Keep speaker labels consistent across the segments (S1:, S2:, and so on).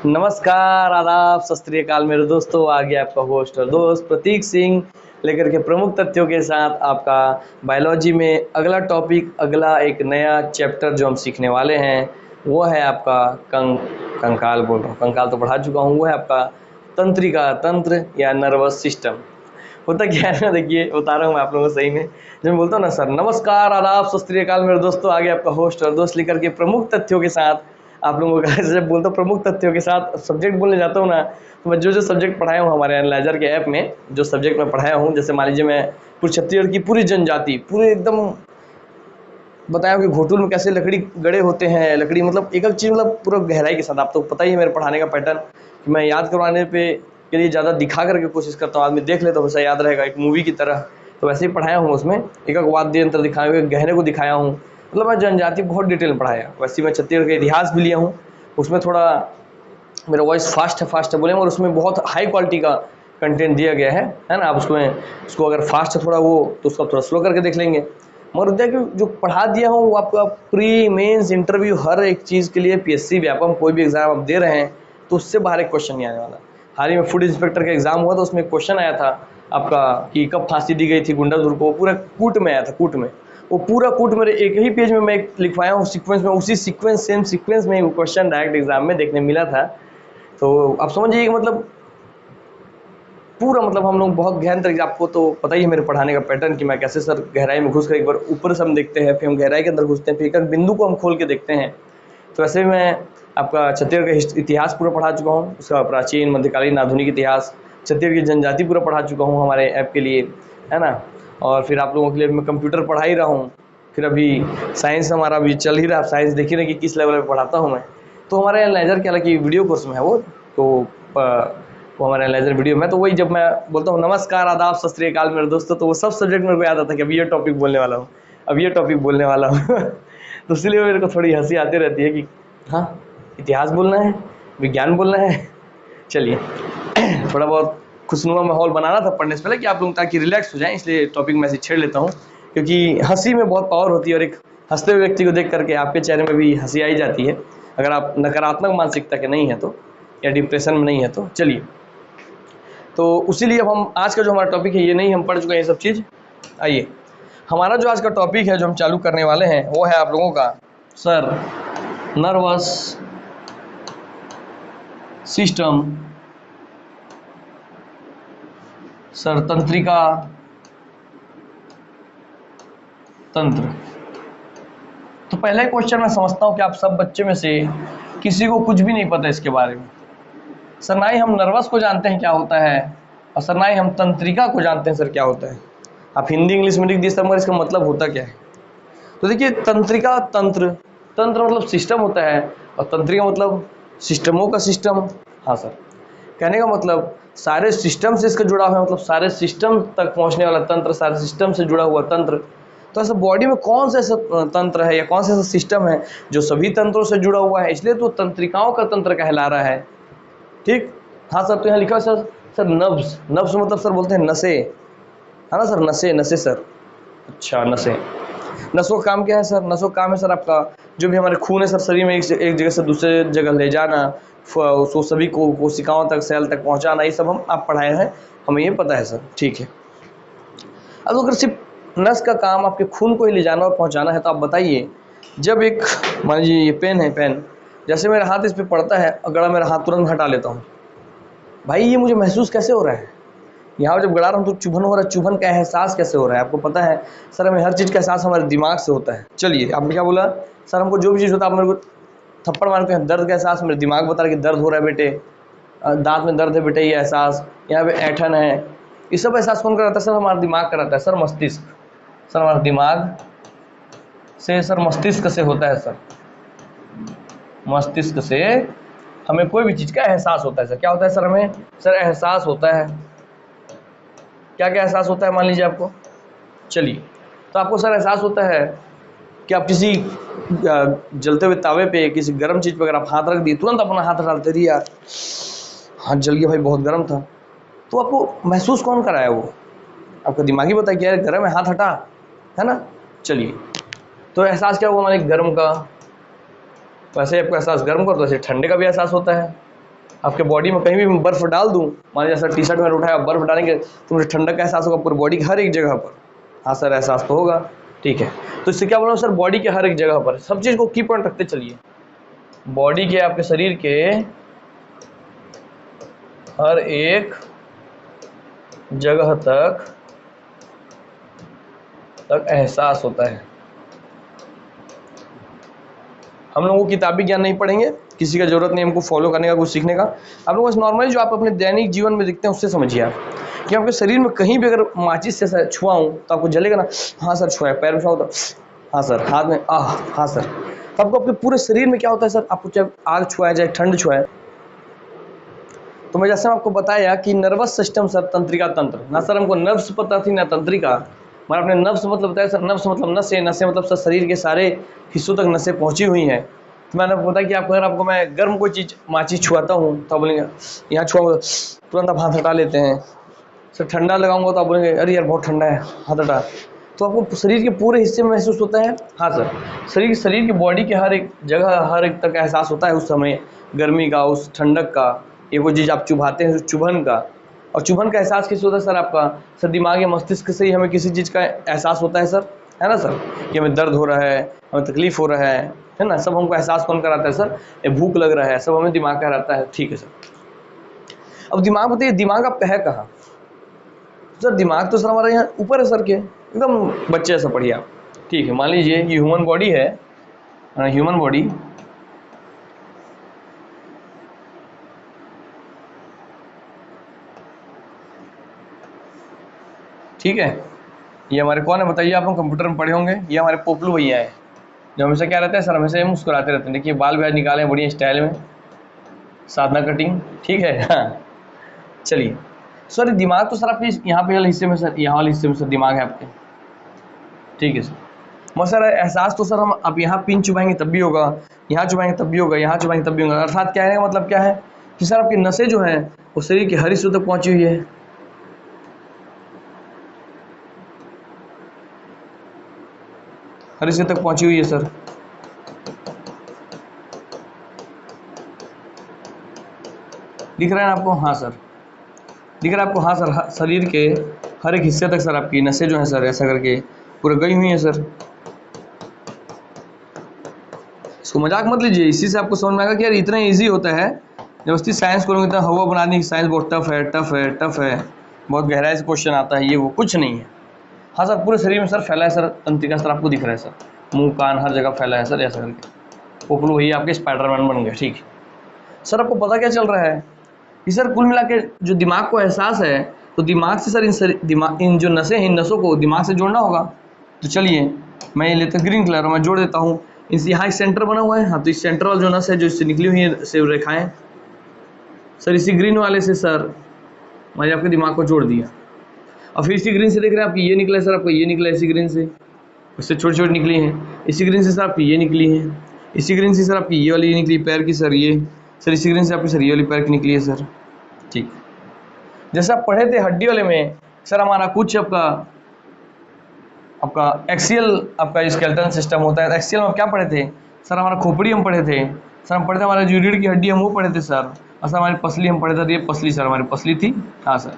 S1: नमस्कार, आदाब, सत श्री अकाल मेरे दोस्तों। आ गया आपका होस्ट और दोस्त प्रतीक सिंह लेकर के प्रमुख तथ्यों के साथ आपका बायोलॉजी में अगला टॉपिक, अगला एक नया चैप्टर जो हम सीखने वाले हैं वो है आपका कंकाल बोल रहा हूँ, कंकाल तो पढ़ा चुका हूँ। वो है आपका तंत्रिका तंत्र या नर्वस सिस्टम। होता क्या है ना, देखिए बता रहा हूँ मैं आप लोगों को सही में। जब मैं बोलता हूँ ना सर नमस्कार, आदाब, सत श्री अकाल मेरे दोस्तों, आ गया आपका होस्ट और दोस्त लेकर के प्रमुख तथ्यों के साथ आप लोगों का जब बोलता हूँ प्रमुख तथ्यों के साथ सब्जेक्ट बोलने जाता हूँ ना, तो मैं जो सब्जेक्ट पढ़ाया हूँ हमारे एनालाइजर के ऐप में, जो सब्जेक्ट मैं पढ़ाया हूँ, जैसे मान लीजिए मैं पूरी छत्तीसगढ़ की पूरी जनजाति पूरे एकदम बताया कि घोटुल में कैसे लकड़ी गड़े होते हैं, लकड़ी मतलब एक एक चीज़ मतलब पूरा गहराई के साथ। आप तो पता ही है मेरे पढ़ाने का पैटर्न कि मैं याद करवाने पे के लिए ज़्यादा दिखा करके कोशिश करता हूँ, आदमी देख ले तो वैसा याद रहेगा एक मूवी की तरह। तो वैसे ही पढ़ाया हूँ, उसमें एक एक वाद्य यंत्र दिखाए हुए गहरे को दिखाया हूँ, मतलब मैं जनजाति बहुत डिटेल में पढ़ाया। वैसे ही मैं छत्तीसगढ़ का इतिहास भी लिया हूँ, उसमें थोड़ा मेरा वॉइस फास्ट है बोले, और उसमें बहुत हाई क्वालिटी का कंटेंट दिया गया है ना। आप उसको अगर फास्ट है थोड़ा वो तो उसको थोड़ा स्लो करके देख लेंगे। मगर उद्या कि जो पढ़ा दिया हूँ वो आपका प्री मेंस इंटरव्यू हर एक चीज़ के लिए, पीएससी व्यापम कोई भी एग्जाम आप दे रहे हैं तो उससे बाहर एक क्वेश्चन नहीं आने वाला। हाल ही में फूड इंस्पेक्टर का एग्जाम हुआ तो उसमें एक क्वेश्चन आया था आपका कि कब फांसी दी गई थी गुंडाधुर को, पूरा कूट में आया था, कूट में। वो पूरा कूट मेरे एक ही पेज में मैं लिखवाया हूँ सीक्वेंस में, उसी सीक्वेंस सेम सीक्वेंस में क्वेश्चन डायरेक्ट एग्जाम में देखने मिला था। तो आप समझिए कि मतलब पूरा मतलब हम लोग बहुत गहन तरीके, आपको तो पता ही है मेरे पढ़ाने का पैटर्न कि मैं कैसे सर गहराई में घुस कर एक बार ऊपर से हम देखते हैं, फिर हम गहराई के अंदर घुसते हैं, फिर एक बिंदु को हम खोल के देखते हैं। तो ऐसे मैं आपका छत्तीसगढ़ का इतिहास पूरा पढ़ा चुका हूँ, उसका प्राचीन मध्यकालीन आधुनिक इतिहास, छत्तीसगढ़ की जनजाति पूरा पढ़ा चुका हूँ हमारे ऐप के लिए, है ना। और फिर आप लोगों के लिए मैं कंप्यूटर पढ़ा ही रहा हूँ। फिर अभी साइंस हमारा अभी चल ही रहा, साइंस देख ही रहे कि किस लेवल पर पढ़ाता हूँ मैं। तो हमारे एनालाइजर के हालांकि वीडियो कोर्स में है वो, तो वो हमारा एनालाइजर वीडियो में। तो वही जब मैं बोलता हूँ नमस्कार, आदाब, सत श्री अकाल मेरे दोस्तों, तो वो सब सब्जेक्ट मेरे को याद आता है कि अभी ये टॉपिक बोलने वाला हूँ, अब ये टॉपिक बोलने वाला हूँ। तो इसलिए मेरे को थोड़ी हंसी आती रहती है कि हाँ इतिहास बोलना है, विज्ञान बोलना है। चलिए थोड़ा बहुत खुशनुमा माहौल बनाना था पढ़ने से पहले कि आप लोग ताकि रिलैक्स हो जाएं, इसलिए टॉपिक मैं छेड़ लेता हूँ, क्योंकि हंसी में बहुत पावर होती है और एक हंसते हुए व्यक्ति को देख करके आपके चेहरे में भी हंसी आई जाती है, अगर आप नकारात्मक मानसिकता के नहीं है तो, या डिप्रेशन में नहीं है तो। चलिए, तो उसीलिए अब हम आज का जो हमारा टॉपिक है ये नहीं, हम पढ़ चुके हैं ये सब चीज़। आइए, हमारा जो आज का टॉपिक है जो हम चालू करने वाले हैं वो है आप लोगों का सर नर्वस सिस्टम, सर तंत्रिका तंत्र। तो पहला क्वेश्चन मैं समझता हूँ कि आप सब बच्चे में से किसी को कुछ भी नहीं पता इसके बारे में। सर ना ही हम नर्वस को जानते हैं क्या होता है, और सर ना ही हम तंत्रिका को जानते हैं सर क्या होता है। आप हिंदी इंग्लिश में लिख दिए सर, मगर इसका मतलब होता क्या है। तो देखिए, तंत्रिका तंत्र, तंत्र मतलब सिस्टम होता है, और तंत्रिका मतलब सिस्टमों का सिस्टम। हाँ सर, कहने का मतलब सारे सिस्टम से इसका जुड़ा हुआ है, मतलब सारे सिस्टम तक पहुंचने वाला तंत्र, सारे सिस्टम से जुड़ा हुआ तंत्र। तो ऐसा बॉडी में कौन सा ऐसा तंत्र है या कौन सा ऐसा सिस्टम है जो सभी तंत्रों से जुड़ा हुआ है, इसलिए तो तंत्रिकाओं का तंत्र कहला रहा है। ठीक, हाँ सर। तो यहाँ लिखा है सर नब्ज, नब्ज मतलब सर बोलते हैं नसें, है ना सर, नसें, नसें सर। अच्छा, नसें, नसों का काम क्या है सर? नसों का काम है सर आपका जो भी हमारे खून है सर शरीर में एक जगह से दूसरे जगह ले जाना, उसको सभी को कोशिकाओं तक, सेल तक पहुंचाना, ये सब हम आप पढ़ाए हैं, हमें ये पता है सर। ठीक है, अब अगर सिर्फ नस का काम आपके खून को ही ले जाना और पहुंचाना है तो आप बताइए, जब एक मान लीजिए ये पेन है, पेन जैसे मेरा हाथ इस पर पड़ता है, अगर मेरा हाथ तुरंत हटा लेता हूँ, भाई ये मुझे महसूस कैसे हो रहा है? यहाँ जब गड़ा रहा हूँ तो चुभन हो रहा है, चुभन का एहसास कैसे हो रहा है? आपको पता है सर, हमें हर चीज़ का एहसास हमारे दिमाग से होता है। चलिए, आपने क्या बोला सर, हमको जो भी चीज़ होता है आप मेरे को थप्पड़ मारते हैं, दर्द का एहसास मेरे दिमाग बता रहा है कि दर्द हो रहा है बेटे, दांत में दर्द है बेटे, ये एहसास, यहाँ पे ऐठन है, ये सब एहसास कौन कराता है सर? हमारा दिमाग कराता है सर, मस्तिष्क। सर हमारा दिमाग से, सर मस्तिष्क से होता है सर, मस्तिष्क से हमें कोई भी चीज़ का एहसास होता है सर। क्या होता है सर? हमें सर एहसास होता है। क्या क्या एहसास होता है मान लीजिए आपको? चलिए, तो आपको सर एहसास होता है कि आप किसी जलते हुए तावे पे, किसी गर्म चीज़ पे अगर आप हाथ रख दिए, तुरंत अपना हाथ डालते रहिए, यार हाथ जल गया भाई, बहुत गर्म था। तो आपको महसूस कौन कराया? वो आपका दिमाग ही बताया कि यार गर्म है, हाथ हटा, है ना। चलिए, तो एहसास क्या हुआ हमारे गर्म का, वैसे आपको एहसास गर्म कर, तो वैसे ठंडे का भी एहसास होता है। आपके बॉडी में कहीं भी बर्फ डाल दूं, मान लीजिए सर टी शर्ट में उठाया, बर्फ डालेंगे तो मुझे ठंडक का एहसास होगा पूरी बॉडी की हर एक जगह पर। हाँ सर, एहसास तो होगा। ठीक है, तो इससे क्या बोल रहा हूँ सर, बॉडी के हर एक जगह पर, सब चीज़ को की पॉइंट रखते चलिए। बॉडी के, आपके शरीर के हर एक जगह तक एहसास होता है। हम लोगों को किताबी ज्ञान नहीं पढ़ेंगे, किसी का जरूरत नहीं हमको फॉलो करने का, कुछ सीखने का। आप लोगों को नॉर्मली जो आप अपने दैनिक जीवन में दिखते हैं उससे समझिए आप, कि आपके शरीर में कहीं भी अगर माचिस से छुआऊं तो आपको जलेगा ना। हाँ सर छुआ है, पैर में छुआ तो हाँ सर, हाथ में हाँ सर। तो आपको आपके पूरे शरीर में क्या होता है सर, आपको चाहे आग छुआए चाहे ठंड छुआए। तो मैं जैसे आपको बताया कि नर्वस सिस्टम सर, तंत्रिका तंत्र ना सर, हमको नर्व्स पता थी ना तंत्रिका। मैंने अपने नर्व्स मतलब बताया सर, नर्व्स मतलब नसें, नसें मतलब सर शरीर के सारे हिस्सों तक नसें पहुंची हुई हैं। तो मैंने बताया कि अगर आपको मैं गर्म कोई चीज़ माचिस छुआता हूँ तो आप बोलेंगे यहाँ छुआऊंगा, तुरंत आप हाथ हटा लेते हैं। सर ठंडा लगाऊंगा तो आप बोलेंगे अरे यार बहुत ठंडा है, हाथ हटा। तो आपको शरीर के पूरे हिस्से में महसूस होता है। हाँ सर, शरीर की बॉडी के हर एक जगह, हर एक तक एहसास होता है उस समय, गर्मी का, उस ठंडक का। ये कोई चीज़ आप चुभाते हैं, चुभन का। और चुभन का एहसास किससे होता है सर, आपका सर दिमाग या मस्तिष्क से ही हमें किसी चीज़ का एहसास होता है सर, है ना सर, कि हमें दर्द हो रहा है, हमें तकलीफ हो रहा है ना, सब हमको एहसास कौन कराता है सर, ये भूख लग रहा है, सब हमें दिमाग कराता है। ठीक है सर, अब दिमाग बताइए, दिमाग आपका है कहाँ सर? दिमाग तो सर हमारा यहाँ ऊपर है सर के, एकदम बच्चे ऐसा पढ़िए आप। ठीक है, मान लीजिए ये ह्यूमन बॉडी है, ह्यूमन बॉडी, ठीक है। ये हमारे कौन है बताइए, आप लोग कंप्यूटर में पढ़े होंगे। ये हमारे पोपलू भैया है, जो हमेशा क्या रहते हैं सर, हमेशा मुस्कुराते रहते हैं। देखिए बाल भी आज निकाले बढ़िया स्टाइल में, साधना कटिंग, ठीक है। हाँ चलिए सर, दिमाग तो सर आपके यहाँ पे वाले हिस्से में सर, यहाँ वाले हिस्से में सर दिमाग है आपके। ठीक है सर, मगर सर एहसास तो सर हम अब यहाँ पिन चुभाएंगे तब भी होगा, यहाँ चुभाएंगे तब भी होगा, यहाँ चुभाएंगे तब भी होगा। अर्थात क्या है, मतलब क्या है कि सर आपकी नसें जो हैं वो शरीर के हर हिस्सों तक पहुँची हुई है। हर हिस्से तक पहुँची हुई है सर। दिख रहा है आपको? हाँ सर, दिख रहा है आपको? हाँ सर, शरीर के हर एक हिस्से तक सर आपकी नसें जो हैं सर ऐसा करके पूरे गई हुई हैं सर। इसको मजाक मत लीजिए, इसी से आपको समझ में आएगा कि यार इतना इजी होता है। जब उसकी साइंस करूँगी इतना हवा बनाने की साइंस बहुत टफ है, टफ है, टफ है, बहुत गहराई से क्वेश्चन आता है, ये वो कुछ नहीं है। हाँ सर, पूरे शरीर में सर फैला है सर, तंत्रिका सर आपको दिख रहा है सर, मुंह कान हर जगह फैला है सर ऐसा करके। पोपलू वही आपके स्पाइडरमैन बन गए। ठीक है सर, आपको पता क्या चल रहा है कि सर कुल मिला के जो दिमाग को एहसास है, तो दिमाग से सर इन जो नसें हैं, इन नसों को दिमाग से जोड़ना होगा। तो चलिए मैं ये लेता ग्रीन कलर, मैं जोड़ देता हूँ। इस यहाँ एक सेंटर बना हुआ है, हाँ तो इस सेंटर वाला जो नस है जो इससे निकली हुई है से रेखाएं सर, इसी ग्रीन वाले से सर मैंने आपके दिमाग को जोड़ दिया। और फिर इसी ग्रीन से देख रहे हैं आपकी ये निकला है सर, आपको ये निकला है इसी ग्रीन से, उससे छोटी छोटी निकली हैं। इसी ग्रीन से सर आपकी ये निकली हैं, इसी ग्रीन से सर आपकी ये वाली निकली पैर की सर, ये सर इसी ग्रीन से आपकी सर ये वाली पैर की निकली है सर। ठीक, जैसे आप पढ़े थे हड्डी वाले में सर, हमारा कुछ आपका एक्सियल आपका स्केलेटन सिस्टम होता है। एक्सियल में क्या पढ़े थे सर, हमारा खोपड़ी हम पढ़े थे सर, हम पढ़े थे हमारा जो रीढ़ की हड्डी हम वो पढ़े थे सर। और सर हमारी पसली हम पढ़े थे, ये पसली सर हमारी पसली थी। हाँ सर,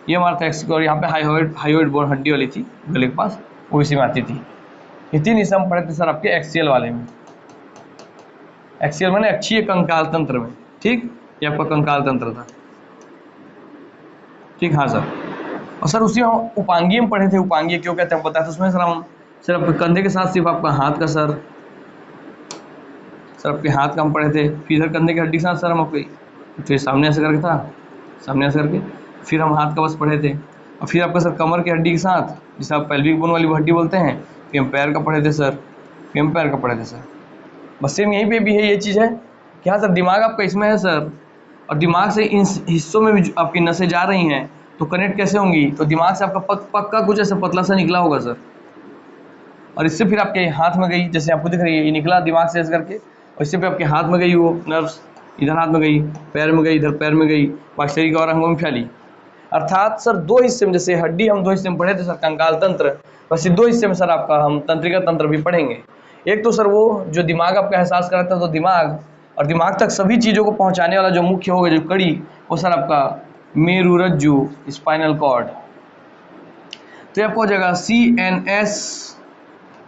S1: ये हमारा था एक्सियल, और यहाँ पे हाइयोइड बोन हड्डी वाली थी गले के पास, वो इसी में आती थी। ये तीन हिस्से हम पढ़े थे सर आपके एक्सियल वाले में। एक्सियल मैंने अक्षीय कंकाल तंत्र में। ठीक, ये आपका कंकाल तंत्र था। ठीक, हाँ सर। और सर उसी में हम उपांगीय में पढ़े थे। उपांगीय क्यों कहते हैं बताया था उसमें सर, हम सिर्फ आपके कंधे के साथ सिर्फ आपका हाथ का सर आपके हाथ का हम पढ़े थे। फिर इधर कंधे की हड्डी के साथ सर हम आपके, फिर सामने ऐसे करके था, सामने ऐसे करके फिर हम हाथ का बस पढ़े थे। और फिर आपका सर कमर की हड्डी के साथ, जिसे आप पेल्विक बोन वाली हड्डी बोलते हैं, फिर हम पैर का पढ़े थे सर, फिर हम पैर का पढ़े थे सर। बस सेम यहीं पे भी है, ये चीज़ है कि हाँ सर दिमाग आपका इसमें है सर, और दिमाग से इन हिस्सों में भी आपकी नसें जा रही हैं तो कनेक्ट कैसे होंगी, तो दिमाग से आपका पक्का कुछ ऐसा पतला सा निकला होगा सर, और इससे फिर आपके हाथ में गई, जैसे आपको दिख रही है ये निकला दिमाग से ऐसे करके, और इससे फिर आपके हाथ में गई वो नर्व्स, इधर हाथ में गई, पैर में गई, इधर पैर में गई, बाकी शरीर के और अंगों में फैली। अर्थात सर दो हिस्से में, जैसे हड्डी हम दो हिस्से में पढ़े थे सर कंकाल तंत्र, वैसे दो हिस्से में सर आपका हम तंत्रिका तंत्र भी पढ़ेंगे। एक तो सर वो जो दिमाग आपका एहसास कराता है, तो दिमाग और दिमाग तक सभी चीज़ों को पहुंचाने वाला जो मुख्य होगा, जो कड़ी, वो सर आपका मेरुरज्जु, स्पाइनल कॉर्ड। तो ये आपको हो जाएगा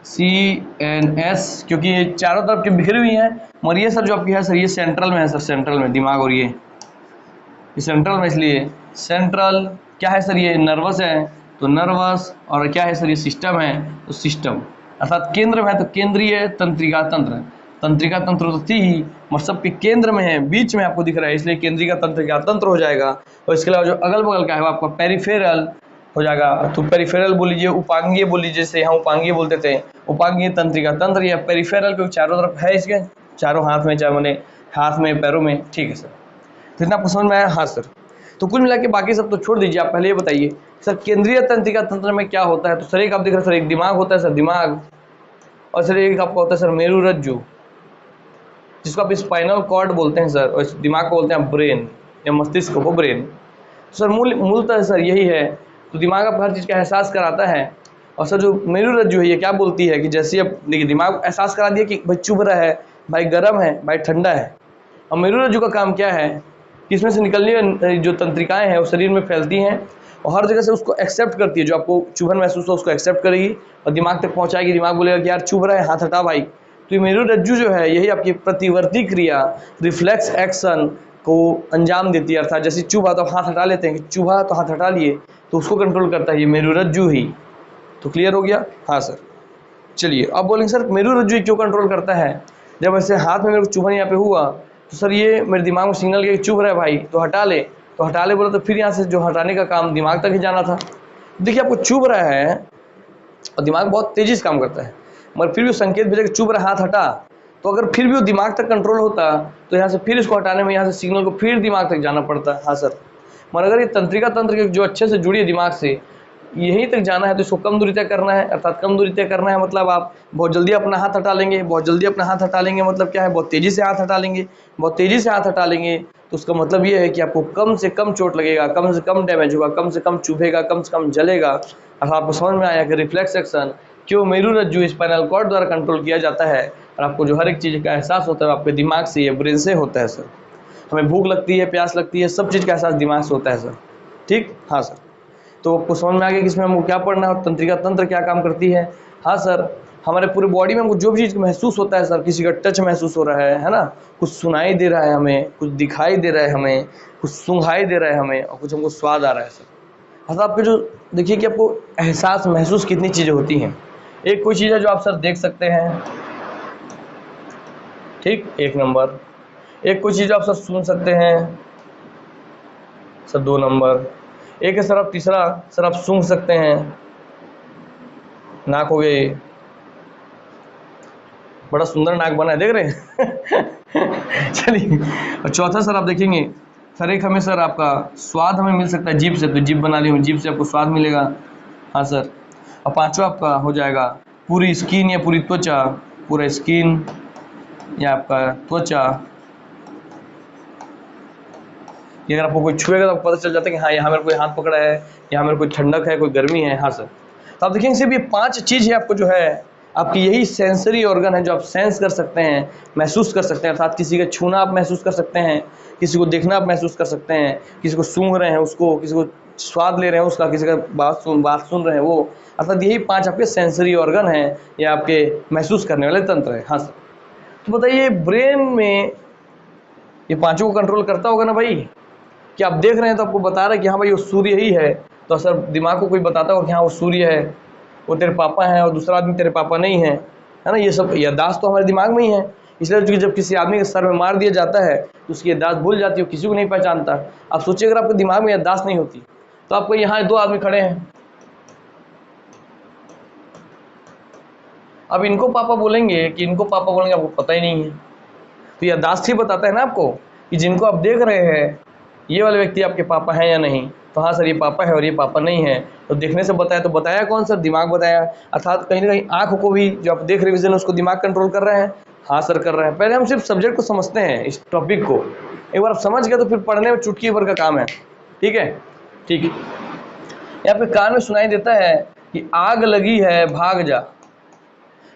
S1: CNS, क्योंकि ये चारों तरफ के बिखरी हुई हैं, मगर ये सर जो आपकी है सर, ये सेंट्रल में है सर, सेंट्रल में दिमाग, और ये सेंट्रल में, इसलिए सेंट्रल क्या है सर, ये नर्वस है तो नर्वस, और क्या है सर, ये सिस्टम है तो सिस्टम, अर्थात केंद्र में है तो केंद्रीय तंत्रिका तंत्र। तंत्रिका तंत्र तो थी ही, मगर सबके केंद्र में है, बीच में आपको दिख रहा है, इसलिए केंद्रीय तंत्रिका तंत्र हो जाएगा। और इसके अलावा जो अगल बगल का है वो आपका पेरिफेरल हो जाएगा। तो पेरिफेरल बोल लीजिए, उपांगीय बोल लीजिए, जैसे यहाँ उपांगीय बोलते थे, उपांगीय तंत्रिका तंत्र या पेरिफेरल, क्योंकि चारों तरफ है, इसके चारों हाथ में, चाहे मैंने हाथ में पैरों में, ठीक है सर। तो इतना आपको समझ में आया? हाँ सर। तो कुल मिला के बाकी सब तो छोड़ दीजिए, आप पहले ये बताइए सर केंद्रीय तंत्रिका तंत्र में क्या होता है। तो सर एक आप देख रहे हैं सर, एक दिमाग होता है सर, दिमाग, और सर एक आपका होता है सर मेरुरज्जु, जिसको आप स्पाइनल कॉर्ड बोलते हैं सर, और इस दिमाग को बोलते हैं ब्रेन या मस्तिष्क को ब्रेन। सर मूलतः सर यही है। तो दिमाग आपको हर चीज़ का एहसास कराता है, और सर जो मेरुरज्जु है ये क्या बोलती है कि जैसे अब देखिए दिमाग एहसास करा दिया कि भाई चुभ रहा है, भाई गर्म है, भाई ठंडा है। और मेरुरज्जु का काम क्या है कि इसमें से निकलने वाली जो तंत्रिकाएं हैं वो शरीर में फैलती हैं, और हर जगह से उसको एक्सेप्ट करती है, जो आपको चुभन महसूस हो उसको एक्सेप्ट करेगी और दिमाग तक पहुंचाएगी। दिमाग बोलेगा कि यार चुभ रहा है, हाथ हटा भाई। तो ये मेरुरज्जु जो है यही आपकी प्रतिवर्ती क्रिया, रिफ्लेक्स एक्शन को अंजाम देती है, अर्थात जैसे चुभा तो हाथ हटा लेते हैं, कि चुभा तो हाथ हटा लिए, तो उसको कंट्रोल करता है ये मेरुरज्जु ही। तो क्लियर हो गया? हाँ सर। चलिए अब बोलेंगे सर मेरुरज्जु क्यों कंट्रोल करता है। जब ऐसे हाथ में मेरे को चुभन यहाँ पे हुआ, तो सर ये मेरे दिमाग में सिग्नल के चुभ रहा है भाई, तो हटा ले, तो हटा ले बोला, तो फिर यहाँ से जो हटाने का काम दिमाग तक ही जाना था। देखिए आपको चुभ रहा है और दिमाग बहुत तेजी से काम करता है, मगर फिर भी संकेत भेजा कि चुभ रहा, हाथ हटा। तो अगर फिर भी वो दिमाग तक कंट्रोल होता तो यहाँ से फिर इसको हटाने में यहाँ से सिग्नल को फिर दिमाग तक जाना पड़ता। हाँ सर। मगर अगर ये तंत्रिका तंत्र जो अच्छे से जुड़ी है दिमाग से, यहीं तक जाना है तो इसको कम दूरी तय करना है, अर्थात कम दूरी तय करना है मतलब आप बहुत जल्दी अपना हाथ हटा लेंगे। बहुत जल्दी अपना हाथ हटा लेंगे मतलब क्या है, बहुत तेज़ी से हाथ हटा लेंगे। बहुत तेज़ी से हाथ हटा लेंगे तो उसका मतलब ये है कि आपको कम से कम चोट लगेगा, कम से कम डैमेज होगा, कम से कम चुभेगा, कम से कम जलेगा। अब आपको समझ में आया कि रिफ्लेक्स एक्शन क्यों मेरुरज्जु स्पाइनल कॉर्ड द्वारा कंट्रोल किया जाता है, और आपको जो हर एक चीज़ का एहसास होता है आपके दिमाग से, या ब्रेन से होता है सर। हमें भूख लगती है, प्यास लगती है, सब चीज़ का एहसास दिमाग से होता है सर। ठीक? हाँ सर। तो आपको समझ में आ गया कि इसमें हमको क्या पढ़ना है और तंत्रिका तंत्र क्या काम करती है। हाँ सर। हमारे पूरे बॉडी में हमको जो भी चीज़ महसूस होता है सर, किसी का टच महसूस हो रहा है ना, कुछ सुनाई दे रहा है हमें, कुछ दिखाई दे रहा है हमें, कुछ सुंघाई दे रहा है हमें, और कुछ हमको स्वाद आ रहा है सर। हाँ, आपके जो देखिए कि आपको एहसास महसूस कितनी चीज़ें होती हैं। एक कोई चीज़ है जो आप सर देख सकते हैं, ठीक, एक नंबर। एक कोई चीज़ आप सर सुन सकते हैं सर, 2 नंबर। एक है सर आप तीसरा, सर आप सूंघ सकते हैं, नाक हो गए, बड़ा सुंदर नाक बना है, देख रहे हैं। चलिए। और चौथा सर आप देखेंगे सर, एक हमें सर आपका स्वाद हमें मिल सकता है जीभ से, तो जीभ बना ली, जीभ से आपको स्वाद मिलेगा। हाँ सर। और पांचवा आपका हो जाएगा पूरी स्किन या पूरी त्वचा, पूरा स्किन या आपका त्वचा। कि अगर आपको कोई छुएगा तो आपको पता चल जाता है कि हाँ यहाँ मेरे कोई हाथ पकड़ा है, यहाँ मेरे कोई ठंडक है, कोई गर्मी है। हाँ सर। तो आप देखेंगे सिर्फ ये 5 चीज़ है आपको, जो है आपकी यही सेंसरी ऑर्गन है जो आप सेंस कर सकते हैं, महसूस कर सकते हैं। अर्थात किसी का छूना आप महसूस कर सकते हैं, किसी को देखना आप महसूस कर सकते हैं, किसी को सूंघ रहे हैं उसको, किसी को स्वाद ले रहे हैं उसका, किसी का बात सुन रहे हैं वो। अर्थात यही 5 आपके सेंसरी ऑर्गन हैं, या आपके महसूस करने वाले तंत्र है। हाँ सर। तो बताइए ब्रेन में ये 5 को कंट्रोल करता होगा ना भाई, कि आप देख रहे हैं तो आपको बता रहा है कि हाँ भाई वो सूर्य ही है, तो सर दिमाग को कोई बताता होगा कि हाँ वो सूर्य है, वो तेरे पापा हैं, और दूसरा आदमी तेरे पापा नहीं है, है ना। ये सब याददाश्त तो हमारे दिमाग में ही है। इसलिए जब किसी आदमी के सर में मार दिया जाता है तो उसकी याददाश्त भूल जाती है, किसी को नहीं पहचानता। आप सोचिए अगर आपके दिमाग में याददाश्त नहीं होती तो आपको यहाँ 2 आदमी खड़े हैं, अब इनको पापा बोलेंगे कि इनको पापा बोलेंगे, आपको पता ही नहीं है। तो याददाश्त ही बताता है ना आपको कि जिनको आप देख रहे हैं ये वाले व्यक्ति आपके पापा हैं या नहीं। तो हाँ सर ये पापा है और ये पापा नहीं है, तो देखने से बताया। तो बताया कौन सर? दिमाग बताया। अर्थात कहीं ना कहीं आँख को भी जो आप देख रिविजन उसको दिमाग कंट्रोल कर रहे हैं। हाँ सर कर रहे हैं। पहले हम सिर्फ सब्जेक्ट को समझते हैं, इस टॉपिक को एक बार आप समझ गए तो फिर पढ़ने में चुटकी भर का काम है। ठीक है, ठीक है। यहाँ पे कान में सुनाई देता है कि आग लगी है भाग जा।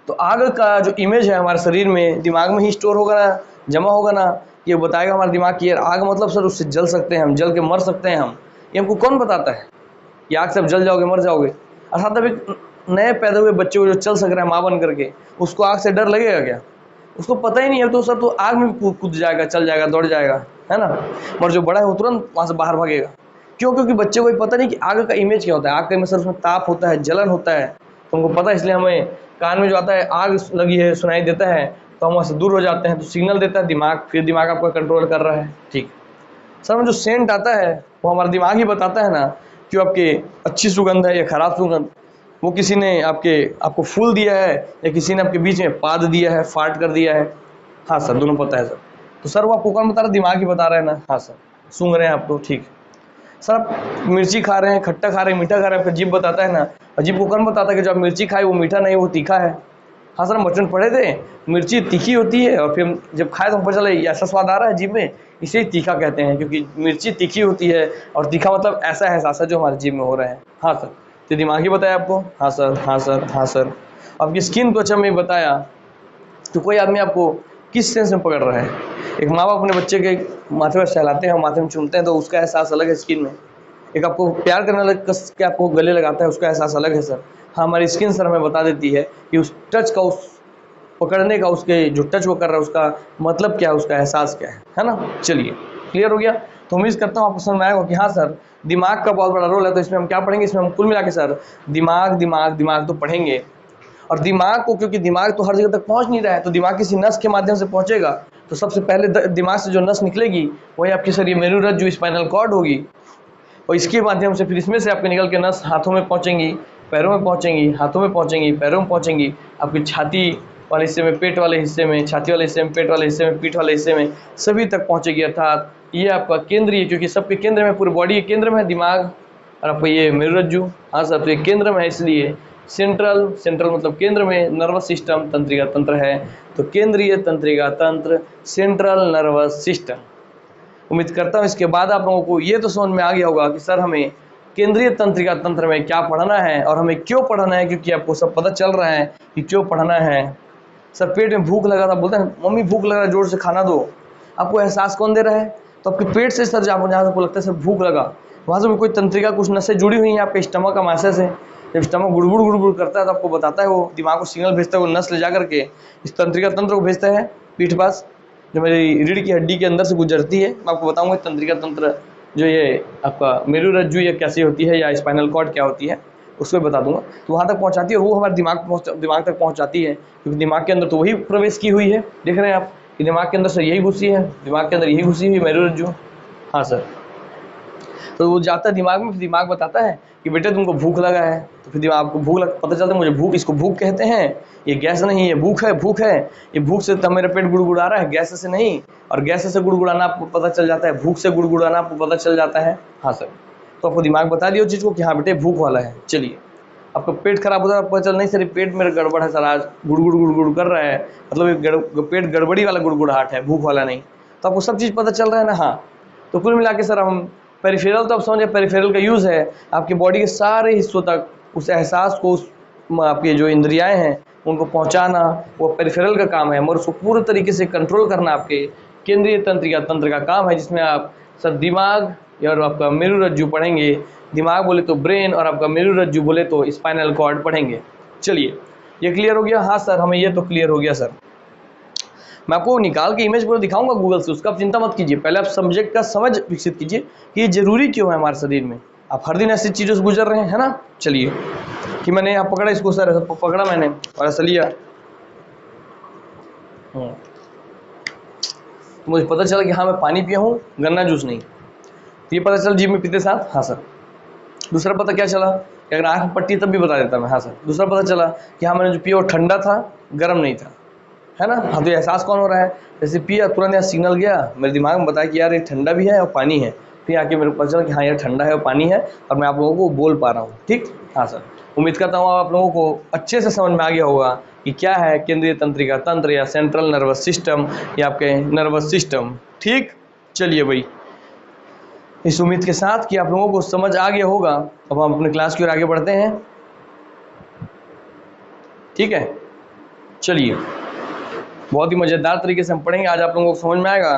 S1: तो आग का जो इमेज है हमारे शरीर में दिमाग में ही स्टोर होगा ना, जमा होगा ना। ये बताएगा हमारे दिमाग की यार आग मतलब सर उससे जल सकते हैं हम, जल के मर सकते हैं हम। ये हमको कौन बताता है कि आग से आप जल जाओगे, मर जाओगे। अर्थात अभी नए पैदा हुए बच्चे को जो चल सक रहा है माँ बन करके, उसको आग से डर लगेगा क्या? उसको पता ही नहीं है, तो सर तो आग में कूद जाएगा, चल जाएगा, दौड़ जाएगा, है ना। और जो बड़ा है वो तुरंत वहाँ से बाहर भागेगा। क्यों? क्योंकि बच्चे को पता नहीं कि आग का इमेज क्या होता है। आग का इमेज सर उसमें ताप होता है, जलन होता है, तुमको पता है। इसलिए हमें कान में जो आता है आग लगी है सुनाई देता है, तो हम वहाँ से दूर हो जाते हैं, तो सिग्नल देता है दिमाग, फिर दिमाग आपका कंट्रोल कर रहा है। ठीक सर, में जो सेंट आता है वो हमारा दिमाग ही बताता है ना कि आपकी अच्छी सुगंध है या खराब सुगंध। वो किसी ने आपको फूल दिया है या किसी ने आपके बीच में पाद दिया है, फाट कर दिया है। हाँ सर, दोनों पता है सर। तो सर वो आपको कौन बता रहा है? दिमाग ही बता रहा है ना। हाँ सर, सूंघ रहे हैं आप तो ठीक। सर आप मिर्ची खा रहे हैं, खट्टा खा रहे हैं, मीठा खा रहे हैं, आपका जीभ बताता है ना। और जीभ को कौन बताता है कि जो आप मिर्ची खाए वो मीठा नहीं, वो तीखा है। हाँ सर, हम बचपन पढ़े थे मिर्ची तीखी होती है, और फिर जब खाए तो हमको पता चला ये ऐसा स्वाद आ रहा है जीभ में, इसे तीखा कहते हैं, क्योंकि मिर्ची तीखी होती है और तीखा मतलब ऐसा एहसास है जो हमारे जीभ में हो रहा है। हाँ सर, तो दिमाग ही बताया आपको। हाँ सर, हाँ सर, हाँ सर। आपकी स्किन को अच्छा में बताया, तो कोई आदमी आपको किस सेंस में पकड़ रहा है? एक माँ बाप अपने बच्चे के माथे पर सहलाते हैं और माथे में चूमते हैं, तो उसका एहसास अलग है स्किन में। एक आपको प्यार करने लग कस के आपको गले लगाता है, उसका एहसास अलग है सर। हाँ, हमारी स्किन सर हमें बता देती है कि उस टच का, उस पकड़ने का, उसके जो टच वो कर रहा है उसका मतलब क्या है, उसका एहसास क्या है ना। चलिए, क्लियर हो गया। तो उम्मीद करता हूँ आपको समझ में आएगा कि हाँ सर, दिमाग का बहुत बड़ा रोल है। तो इसमें हम क्या पढ़ेंगे? इसमें हम कुल मिला के सर दिमाग दिमाग दिमाग तो पढ़ेंगे। और दिमाग को, क्योंकि दिमाग तो हर जगह तक पहुंच नहीं रहा है, तो दिमाग किसी नस के माध्यम से पहुंचेगा। तो सबसे पहले दिमाग से जो नस निकलेगी वही आपकी सर ये मेरुरज्जु स्पाइनल कॉर्ड होगी, और इसके माध्यम से फिर इसमें से आपके निकल के नस हाथों में पहुंचेंगी, पैरों में पहुंचेंगी, हाथों में पहुंचेंगी, पैरों में पहुंचेंगी, आपकी छाती वाले हिस्से में, पेट वाले हिस्से में, छाती वाले हिस्से में, पेट वाले हिस्से में, पीठ वाले हिस्से में, सभी तक पहुंचेगी। अर्थात ये आपका केंद्रीय, क्योंकि सबके केंद्र में, पूरी बॉडी के केंद्र में है दिमाग, और आपका ये मेरुरज्जु। हाँ सर, तो ये केंद्र में है, इसलिए सेंट्रल, सेंट्रल मतलब केंद्र में, नर्वस सिस्टम तंत्रिका तंत्र है, तो केंद्रीय तंत्रिका तंत्र, सेंट्रल नर्वस सिस्टम। उम्मीद करता हूँ इसके बाद आप लोगों को ये तो समझ में आ गया होगा कि सर हमें केंद्रीय तंत्रिका तंत्र में क्या पढ़ना है और हमें क्यों पढ़ना है, क्योंकि आपको सब पता चल रहा है कि क्यों पढ़ना है। सर पेट में भूख लगा था, बोलते हैं मम्मी भूख लगा है, जोर से खाना दो। आपको एहसास कौन दे रहा है? तो आपके पेट से सर, जहाँ से आपको लगता है सर भूख लगा, वहाँ से भी कोई तंत्रिका, कुछ नसें जुड़ी हुई हैं आपके स्टमक का मासे से। जब स्टमक गुड़गुड़ गुड़गुड़ करता है तो आपको बताता है, वो दिमाग को सिग्नल भेजता है, वो नस ले जा करके इस तंत्रिका तंत्र को भेजता है पीठ पास, जो मेरी रीढ़ की हड्डी के अंदर से गुजरती है। मैं आपको बताऊंगा तंत्रिका तंत्र जो ये आपका मेरुरज्जु या कैसी होती है, या स्पाइनल कॉर्ड क्या होती है, उसको बता दूंगा। तो वहाँ तक पहुँचाती है, और वो हमारे दिमाग तक पहुँचाती है, क्योंकि दिमाग के अंदर तो वही प्रवेश की हुई है। देख रहे हैं आप कि दिमाग के अंदर से यही घुसी है, दिमाग के अंदर यही घुसी हुई मेरुरज्जु। हाँ सर, तो वो जाता है दिमाग में, फिर दिमाग बताता है कि बेटे तुमको भूख लगा है। तो फिर दिमाग को पता चलता है मुझे भूख, इसको भूख कहते हैं, ये गैस नहीं, ये भूख है, भूख है। ये भूख से तब मेरा पेट गुड़गुड़ा रहा है, गैस से नहीं। और गैस से गुड़गुड़ाना आपको पता चल जाता है, भूख से गुड़गुड़ाना आपको पता चल जाता है। हाँ सर, तो आपको दिमाग बता दिया उस चीज़ को कि हाँ बेटे भूख वाला है। चलिए, आपका पेट खराब होता है, आपको पता चल नहीं सर पेट मेरा गड़बड़ है सर, आज गुड़गुड़ गुड़गुड़ कर रहा है, मतलब ये पेट गड़बड़ी वाला गुड़गुड़ाहट है, भूख वाला नहीं। तो आपको सब चीज़ पता चल रहा है ना। हाँ, तो कुल मिला के सर हम पेरिफेरल, तो आप समझे पेरिफेरल का यूज़ है आपकी बॉडी के सारे हिस्सों तक उस एहसास को, उस आपकी जो इंद्रियाएं हैं उनको पहुंचाना, वो पेरिफेरल का काम है। मगर उसको पूरे तरीके से कंट्रोल करना आपके केंद्रीय तंत्रिका तंत्र का काम है, जिसमें आप सर दिमाग और आपका मेरुरज्जु पढ़ेंगे। दिमाग बोले तो ब्रेन, और आपका मेरुरज्जु बोले तो स्पाइनल कॉर्ड पढ़ेंगे। चलिए, ये क्लियर हो गया? हाँ सर, हमें ये तो क्लियर हो गया सर। मैं आपको निकाल के इमेज पूरा दिखाऊंगा गूगल से, उसका आप चिंता मत कीजिए। पहले आप सब्जेक्ट का समझ विकसित कीजिए कि ये जरूरी क्यों है हमारे शरीर में। आप हर दिन ऐसी चीज़ों से गुजर रहे हैं, है ना। चलिए, कि मैंने यहाँ पकड़ा इसको सर, पकड़ा मैंने और ऐसा लिया, तो मुझे पता चला कि हाँ मैं पानी पिया हूँ, गन्ना जूस नहीं। तो ये पता चला जीभ में पीते साथ। हाँ सर। दूसरा पता क्या चला कि अगर आँख में पट्टी तब भी बता देता मैं। हाँ सर। दूसरा पता चला कि हाँ मैंने जो पिया वो ठंडा था, गर्म नहीं था, है ना। हाँ, तो एहसास कौन हो रहा है? जैसे पिया, तुरंत यहाँ सिग्नल गया मेरे दिमाग में, बताया कि यार ये ठंडा भी है और पानी है। फिर आके मेरे को पता चला कि हाँ यार ठंडा है और पानी है, और मैं आप लोगों को बोल पा रहा हूँ। ठीक। हाँ सर, उम्मीद करता हूँ आप लोगों को अच्छे से समझ में आ गया होगा कि क्या है केंद्रीय तंत्रिका तंत्र, या सेंट्रल नर्वस सिस्टम, या आपके नर्वस सिस्टम। ठीक। चलिए भाई, इस उम्मीद के साथ कि आप लोगों को समझ आ गया होगा, अब हम अपने क्लास की ओर आगे बढ़ते हैं। ठीक है। चलिए, बहुत ही मज़ेदार तरीके से हम पढ़ेंगे। आज आप लोगों को समझ में आएगा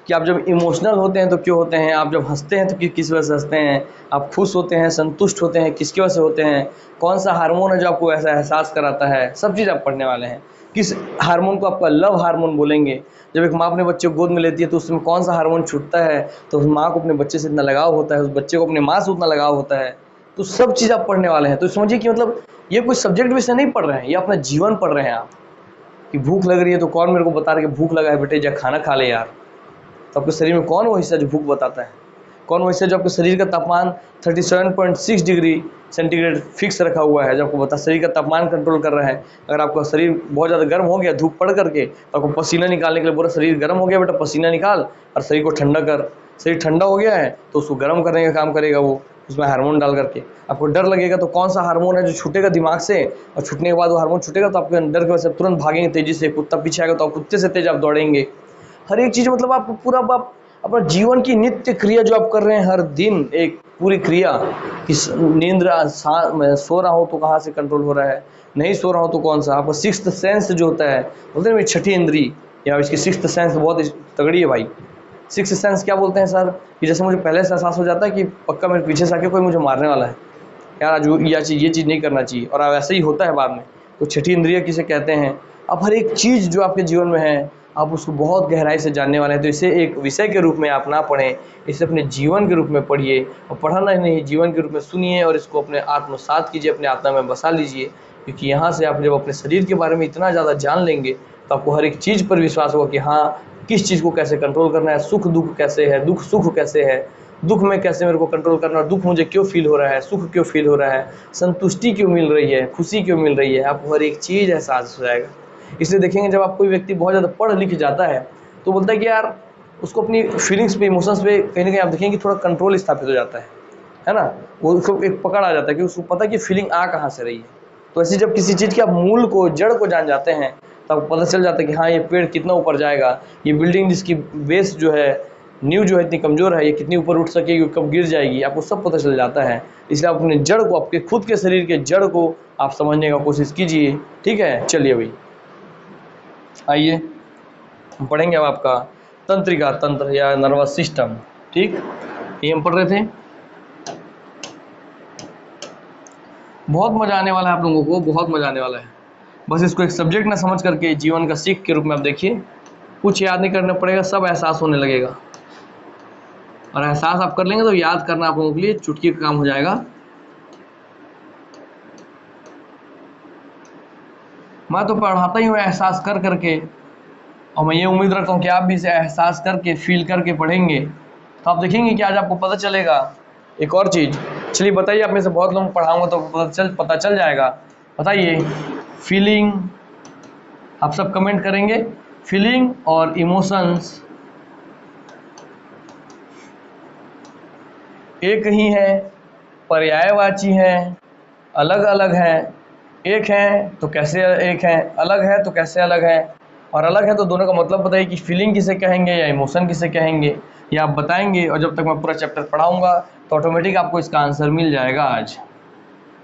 S1: कि आप जब इमोशनल होते हैं तो क्यों होते हैं, आप जब हंसते हैं तो किस वजह से हंसते हैं, आप खुश होते हैं, संतुष्ट होते हैं, किसकी वजह से होते हैं, कौन सा हार्मोन है जो आपको ऐसा एहसास कराता है, सब चीज़ आप पढ़ने वाले हैं। किस हार्मोन को आपका लव हार्मोन बोलेंगे। जब एक माँ अपने बच्चे को गोद में लेती है तो उसमें कौन सा हार्मोन छूटता है, तो उस माँ को अपने बच्चे से इतना लगाव होता है, उस बच्चे को अपने माँ से उतना लगाव होता है। तो सब चीज़ आप पढ़ने वाले हैं। तो समझिए कि मतलब ये कोई सब्जेक्ट विषय नहीं पढ़ रहे हैं, ये अपना जीवन पढ़ रहे हैं आप। कि भूख लग रही है तो कौन मेरे को बता रहा है कि भूख लगा है बेटे, जा खाना खा ले यार। तो आपके शरीर में कौन वो हिस्सा जो भूख बताता है, कौन वो हिस्सा जो आपके शरीर का तापमान 37.6 डिग्री सेंटीग्रेड फिक्स रखा हुआ है, जो आपको बता शरीर का तापमान कंट्रोल कर रहा है। अगर आपका शरीर बहुत ज़्यादा गर्म हो गया धूप पड़ करके तो आपको पसीना निकालने के लिए पूरा शरीर गर्म हो गया बेटा पसीना निकाल और शरीर को ठंडा कर। शरीर ठंडा हो गया है तो उसको गर्म करने का काम करेगा वो, उसमें हार्मोन डाल करके। आपको डर लगेगा तो कौन सा हार्मोन है जो छूटेगा दिमाग से, और छूटने के बाद वो हार्मोन छूटेगा तो आपके डर की वजह से तुरंत भागेंगे तेजी से। कुत्ता पीछे आएगा तो आप कुत्ते से तेज आप दौड़ेंगे। हर एक चीज़ मतलब आप पूरा आप अपना जीवन की नित्य क्रिया जो आप कर रहे हैं हर दिन, एक पूरी क्रिया कि नींद मैं सो रहा हूँ तो कहाँ से कंट्रोल हो रहा है, नहीं सो रहा हूँ तो कौन सा। आपका सिक्स्थ सेंस जो होता है, बोलते हैं मेरी छठी इंद्री या इसकी सिक्स्थ सेंस बहुत तगड़ी है भाई। सिक्स्थ सेंस क्या बोलते हैं सर, कि जैसे मुझे पहले से एहसास हो जाता है कि पक्का मेरे पीछे से आके कोई मुझे मारने वाला है यार, आज ये चीज़ नहीं करना चाहिए, और ऐसा ही होता है बाद में। तो छठी इंद्रिय किसे कहते हैं। अब हर एक चीज़ जो आपके जीवन में है आप उसको बहुत गहराई से जानने वाले हैं। तो इसे एक विषय के रूप में आप ना पढ़ें, इसे अपने जीवन के रूप में पढ़िए, और पढ़ाना ही नहीं जीवन के रूप में सुनिए और इसको अपने आत्मसात कीजिए, अपने आत्मा में बसा लीजिए। क्योंकि यहाँ से आप जब अपने शरीर के बारे में इतना ज़्यादा जान लेंगे तो आपको हर एक चीज़ पर विश्वास होगा कि हाँ किस चीज़ को कैसे कंट्रोल करना है, सुख दुख कैसे है, दुख सुख कैसे है, दुख में कैसे मेरे को कंट्रोल करना है, दुख मुझे क्यों फील हो रहा है, सुख क्यों फील हो रहा है, संतुष्टि क्यों मिल रही है, खुशी क्यों मिल रही है, आपको हर एक चीज़ एहसास हो जाएगा। इसलिए देखेंगे जब आप कोई व्यक्ति बहुत ज़्यादा पढ़ लिख जाता है तो बोलता है कि यार उसको अपनी फीलिंग्स पे इमोशंस पे कहीं ना कहीं आप देखेंगे थोड़ा कंट्रोल स्थापित हो जाता है ना। वो उसको एक पकड़ आ जाता है कि उसको पता है कि फीलिंग आ कहाँ से रही है। तो ऐसी जब किसी चीज़ के आप मूल को जड़ को जान जाते हैं तो आपको पता चल जाता है कि हाँ ये पेड़ कितना ऊपर जाएगा, ये बिल्डिंग जिसकी बेस जो है नींव जो है इतनी कमज़ोर है, ये कितनी ऊपर उठ सकेगी, कब गिर जाएगी, आपको सब पता चल जाता है। इसलिए आप अपने जड़ को, आपके खुद के शरीर के जड़ को आप समझने का कोशिश कीजिए। ठीक है, चलिए भाई आइए हम पढ़ेंगे अब आपका तंत्रिका तंत्र या नर्वस सिस्टम। ठीक, ये हम पढ़ रहे थे। बहुत मज़ा आने वाला है आप लोगों को, बहुत मज़ा आने वाला है। बस इसको एक सब्जेक्ट ना समझ करके जीवन का सीख के रूप में आप देखिए, कुछ याद नहीं करना पड़ेगा, सब एहसास होने लगेगा। और एहसास आप कर लेंगे तो याद करना आप लोगों के लिए चुटकी का काम हो जाएगा। मैं तो पढ़ाता ही हूँ एहसास कर करके, और मैं ये उम्मीद रखता हूँ कि आप भी इसे एहसास करके फील करके पढ़ेंगे तो आप देखेंगे कि आज आपको पता चलेगा। एक और चीज़, चलिए बताइए, आप में से बहुत लोग पढ़ाऊंगा तो पता चल जाएगा। बताइए फीलिंग, आप सब कमेंट करेंगे, फीलिंग और इमोशंस एक ही है, पर्यायवाची हैं, अलग अलग हैं। एक है तो कैसे एक है, अलग है तो कैसे अलग है, और अलग है तो दोनों का मतलब बताइए कि फीलिंग किसे कहेंगे या इमोशन किसे कहेंगे, ये आप बताएंगे। और जब तक मैं पूरा चैप्टर पढ़ाऊंगा तो ऑटोमेटिक आपको इसका आंसर मिल जाएगा आज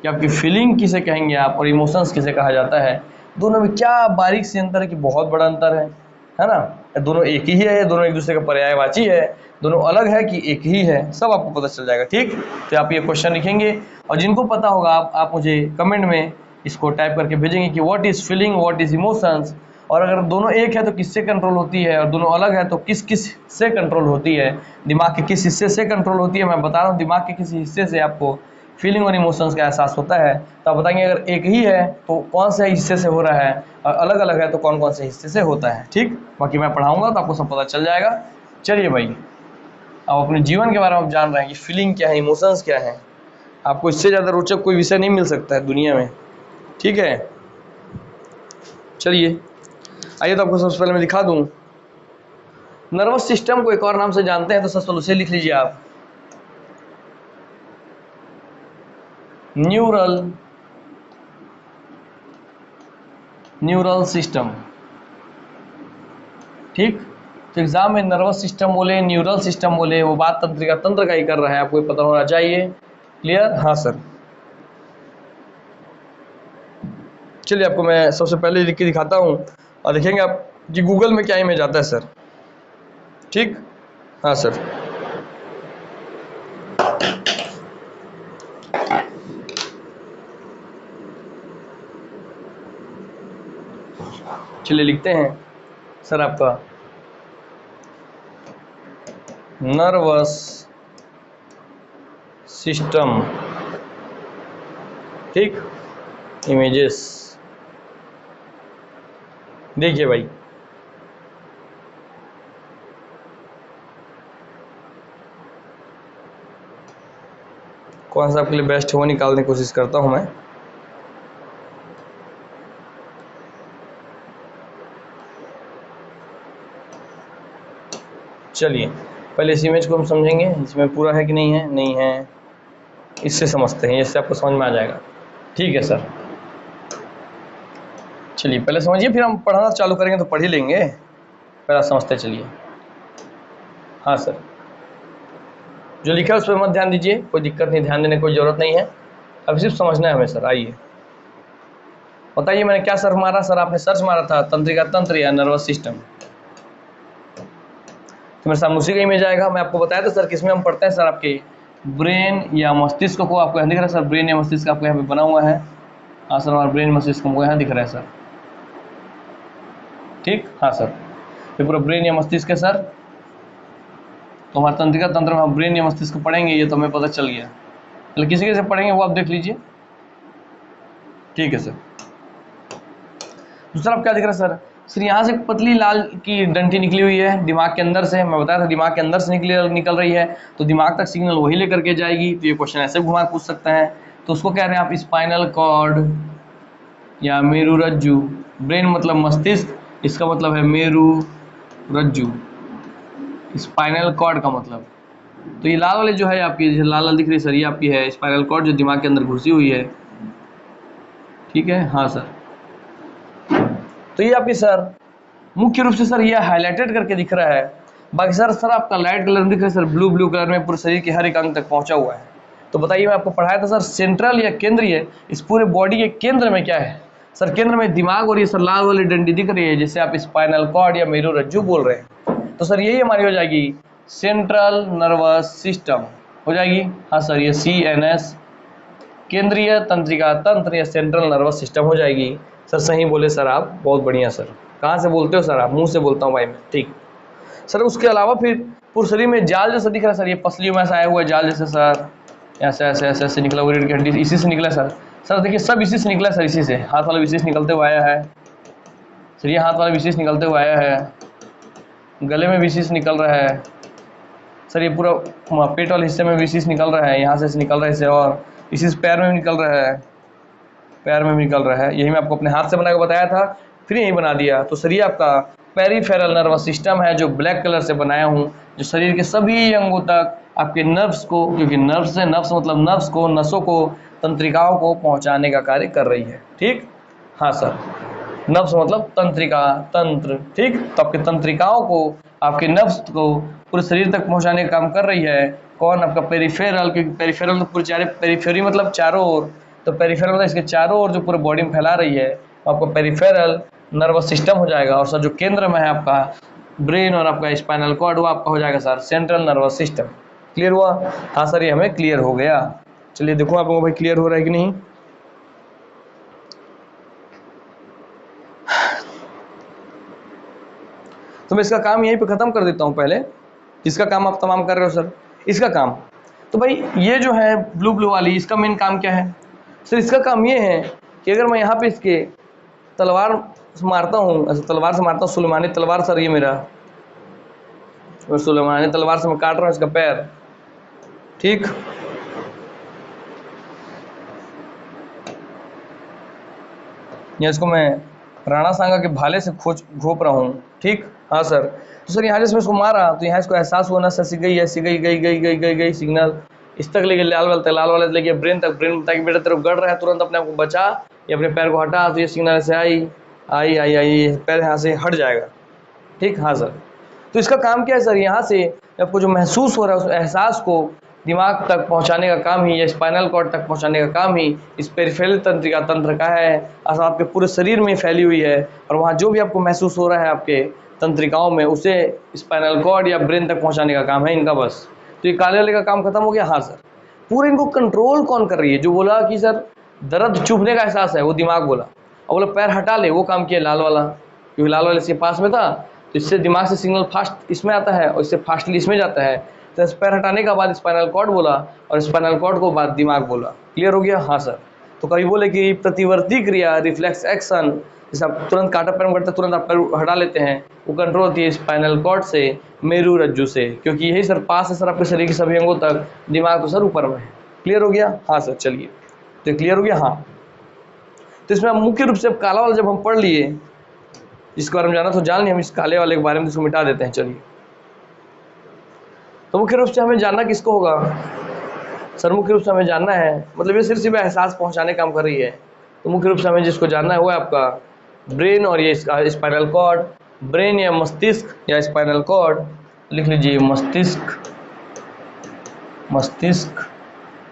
S1: कि आपकी फीलिंग किसे कहेंगे आप और इमोशंस किसे कहा जाता है। दोनों में क्या बारीक से अंतर है कि बहुत बड़ा अंतर है ना। दोनों एक ही है, दोनों एक दूसरे का पर्यायवाची है, दोनों अलग है कि एक ही है, सब आपको पता चल जाएगा। ठीक, तो आप ये क्वेश्चन लिखेंगे और जिनको पता होगा आप मुझे कमेंट में इसको टाइप करके भेजेंगे कि what is feeling, what is emotions. और अगर दोनों एक है तो किससे कंट्रोल होती है, और दोनों अलग है तो किस किस से कंट्रोल होती है, दिमाग के किस हिस्से से कंट्रोल होती है। मैं बता रहा हूँ दिमाग के किस हिस्से से आपको फीलिंग और इमोशंस का एहसास होता है। तो आप बताएंगे अगर एक ही है तो कौन से हिस्से से हो रहा है, और अलग अलग है तो कौन कौन से हिस्से से होता है। ठीक, बाकी मैं पढ़ाऊँगा तो आपको सब पता चल जाएगा। चलिए भाई, अब अपने जीवन के बारे में आप जान रहे हैं कि फीलिंग क्या है, इमोशंस क्या है। आपको इससे ज़्यादा रोचक कोई विषय नहीं मिल सकता है दुनिया में। ठीक है, चलिए आइए तो आपको सबसे पहले मैं दिखा दूं। नर्वस सिस्टम को एक और नाम से जानते हैं तो सबसे उसे लिख लीजिए आप, न्यूरल सिस्टम। ठीक, तो एग्जाम में नर्वस सिस्टम बोले, न्यूरल सिस्टम बोले, वो बात तंत्रिका तंत्र का ही कर रहा है, आपको पता होना चाहिए। क्लियर, हाँ सर। चलिए आपको मैं सबसे पहले लिख के दिखाता हूँ और देखेंगे आप कि गूगल में क्या इमेज आता है सर। ठीक, हाँ सर। चलिए लिखते हैं सर आपका नर्वस सिस्टम, ठीक, इमेजेस। देखिए भाई, कौन सा आपके लिए बेस्ट है वो निकालने की कोशिश करता हूं मैं। चलिए पहले इस इमेज को हम समझेंगे, इसमें पूरा है कि नहीं है, नहीं है, इससे समझते हैं, इससे आपको समझ में आ जाएगा। ठीक है सर, चलिए पहले समझिए फिर हम पढ़ना चालू करेंगे तो पढ़ ही लेंगे, पहले समझते चलिए। हाँ सर, जो लिखा है उस पर मत ध्यान दीजिए, कोई दिक्कत नहीं, ध्यान देने की कोई ज़रूरत नहीं है, अब सिर्फ समझना है हमें सर। आइए बताइए मैंने क्या सर मारा, सर आपने सर्च मारा था तंत्रिका तंत्र या नर्वस सिस्टम, तो मेरे सामने उसी का इमेज आएगा। मैं आपको बताया था सर किसमें हम पढ़ते हैं सर, आपके ब्रेन या मस्तिष्क को आपको यहाँ दिख रहा है सर, ब्रेन या मस्तिष्क आपको यहाँ पे बना हुआ है। हाँ सर, हमारा ब्रेन मस्तिष्क हमको यहाँ दिख रहा है सर। ठीक, हाँ सर, ये पूरा ब्रेन या मस्तिष्क है सर। तो हमारे तंत्रिका तंत्र में हम ब्रेन या मस्तिष्क को पढ़ेंगे, ये तो हमें पता चल गया, मतलब किसी कैसे पढ़ेंगे वो आप देख लीजिए। ठीक है सर, दूसरा आप क्या दिख रहा है सर, सर यहाँ से पतली लाल की डंठी निकली हुई है दिमाग के अंदर से, मैं बताया था दिमाग के अंदर से निकल रही है, तो दिमाग तक सिग्नल वही लेकर के जाएगी। तो ये क्वेश्चन ऐसे घुमा पूछ सकता है, तो उसको कह रहे हैं आप स्पाइनल कॉर्ड या मेरुरज्जु। ब्रेन मतलब मस्तिष्क, इसका मतलब है मेरुरज्जु, स्पाइनल कॉर्ड का मतलब। तो ये लाल वाले जो है आपकी, लाल लाल दिख रही है सर, ये आपकी है स्पाइनल कॉर्ड जो दिमाग के अंदर घुसी हुई है। ठीक है, हाँ सर, तो ये आपकी सर मुख्य रूप से सर ये हाईलाइटेड करके दिख रहा है। बाकी सर आपका लाइट कलर में दिख रहा है सर, ब्लू कलर में पूरे शरीर के हर एक अंग तक पहुंचा हुआ है। तो बताइए, मैं आपको पढ़ाया था सर सेंट्रल या केंद्रीय, इस पूरे बॉडी के केंद्र में क्या है सर, केंद्र में दिमाग, और ये सर लाल वाली डंडी दिख रही है जिसे आप स्पाइनल कॉर्ड या मेरुरज्जु बोल रहे हैं। तो सर यही हमारी हो जाएगी सेंट्रल नर्वस सिस्टम हो जाएगी। हाँ सर, ये CNS केंद्रीय तंत्रिका तंत्र या सेंट्रल नर्वस सिस्टम हो जाएगी। सर सही बोले सर आप, बहुत बढ़िया सर। कहाँ से बोलते हो सर आप? मुंह से बोलता हूँ भाई मैं। ठीक सर, उसके अलावा फिर पूरे शरीर में जाल जैसा दिख रहा है सर, ये पसलियों में ऐसा आया हुआ है जाल जैसे सर, ऐसे ऐसे ऐसे ऐसे निकला हुआ, रीढ़ की हड्डी इसी से निकला सर। सर देखिए सब इसी से निकला सर, इसी से हाथ वाला विशेष निकलते हुए आया है सर, ये हाथ वाला विशेष निकलते हुए आया है, गले में विशेष निकल रहा है सर, ये पूरा पेट वाले हिस्से में विशेष निकल रहा है, यहाँ से निकल रहा है इसे, और इसी से पैर में भी निकल रहा है, पैर में भी निकल रहा है। यही मैं आपको अपने हाथ से बना के बताया था, फिर यही बना दिया। तो सर ये आपका पेरिफेरल नर्वस सिस्टम है जो ब्लैक कलर से बनाया हूँ, जो शरीर के सभी अंगों तक आपके नर्व्स को, क्योंकि नर्व्स है, नर्व्स मतलब नर्व्स को, नसों को, तंत्रिकाओं को पहुँचाने का कार्य कर रही है। ठीक, हाँ सर, नर्व्स मतलब तंत्रिका तंत्र। ठीक, तो आपके तंत्रिकाओं को, आपके नर्व्स को पूरे शरीर तक पहुँचाने का काम कर रही है कौन? आपका पेरिफेरल, क्योंकि पेरिफेरल तो पूरे चारे, पेरिफेरी मतलब चारों ओर, तो पेरिफेरल मतलब इसके चारों ओर जो पूरे बॉडी में फैला रही है, आपको पेरिफेरल नर्वस सिस्टम हो जाएगा। और सर जो केंद्र में है आपका ब्रेन और आपका स्पाइनल कॉर्ड, वो आपका हो जाएगा sir central nervous system. Clear हुआ? हाँ सर, ये हमें क्लियर हो गया। चलिए देखो आप लोगों को भाई क्लियर हो रहा है कि नहीं। तो मैं इसका काम यहीं पे खत्म कर देता हूँ पहले, इसका काम आप तमाम कर रहे हो सर, इसका काम। तो भाई ये जो है ब्लू वाली, इसका मेन काम क्या है सर? इसका काम ये है कि अगर मैं यहाँ पे इसके तलवार मारता हूँ, ऐसे तलवार से मारता हूँ, सुलेमानी तलवार सर, ये मेरा, और सुलेमानी तलवार से मैं काट रहा हूँ इसका पैर। ठीक, या इसको मैं राणा सांगा के भाले से घोप रहा हूँ। ठीक, हाँ सर, तो सर यहाँ जैसे मैं इसको मारा, तो यहाँ इसको एहसास हुआ ना, ऐसी गई ऐसी गई सिग्नल इस तक लेके, लाल वाले लेके ब्रेन तक, ब्रेन ताकि बेटा तेरे को गड़ रहा है, तुरंत अपने आप को बचा या अपने पैर को हटा, तो ये सिग्नल ऐसे आई पैर यहाँ से हट जाएगा। ठीक, हाँ सर, तो इसका काम क्या है सर? यहाँ से आपको जो महसूस हो रहा है उस एहसास को दिमाग तक पहुंचाने का काम ही या स्पाइनल कॉर्ड तक पहुंचाने का काम ही इस पेरिफेरल तंत्रिका तंत्र का है। अर्थात आपके पूरे शरीर में फैली हुई है और वहाँ जो भी आपको महसूस हो रहा है आपके तंत्रिकाओं में, उसे स्पाइनल कॉर्ड या ब्रेन तक पहुंचाने का काम है इनका बस। तो ये काले वाले का काम खत्म हो गया। हाँ सर, पूरे इनको कंट्रोल कौन कर रही है? जो बोला कि सर दर्द चुभने का एहसास है वो दिमाग बोला, और बोला पैर हटा ले वो काम किया लाल वाला, क्योंकि लाल वाले इसके पास में था, तो इससे दिमाग से सिग्नल फास्ट इसमें आता है और इससे फास्टली इसमें जाता है। तो पैर हटाने का बाद स्पाइनल कॉर्ड बोला और स्पाइनल कॉर्ड को बाद दिमाग बोला। क्लियर हो गया? हाँ सर। तो कभी बोले कि प्रतिवर्ती क्रिया रिफ्लेक्स एक्शन, जैसे आप तुरंत काटा पैर में करते तुरंत आप पैर हटा लेते हैं, वो कंट्रोल होती है स्पाइनल कॉर्ड से, मेरु रज्जु से, क्योंकि यही सर पास है सर आपके शरीर के सभी अंगों तक, दिमाग तो सर ऊपर में है। क्लियर हो गया? हाँ सर। चलिए, तो क्लियर हो गया। हाँ, तो इसमें मुख्य रूप से अब काला वाला जब हम पढ़ लिए, इसके बारे में जाना तो जान लिया, हम इस काले वाले के बारे में इसको मिटा देते हैं। चलिए, तो मुख्य रूप से हमें जानना किसको होगा सर? मुख्य रूप से हमें जानना है, मतलब ये सिर्फ एहसास पहुंचाने काम कर रही है, तो मुख्य रूप से हमें जिसको जानना है वो है आपका ब्रेन और ये इसका स्पाइनल कॉर्ड। ब्रेन या मस्तिष्क या स्पाइनल कॉर्ड, लिख लीजिए मस्तिष्क, मस्तिष्क,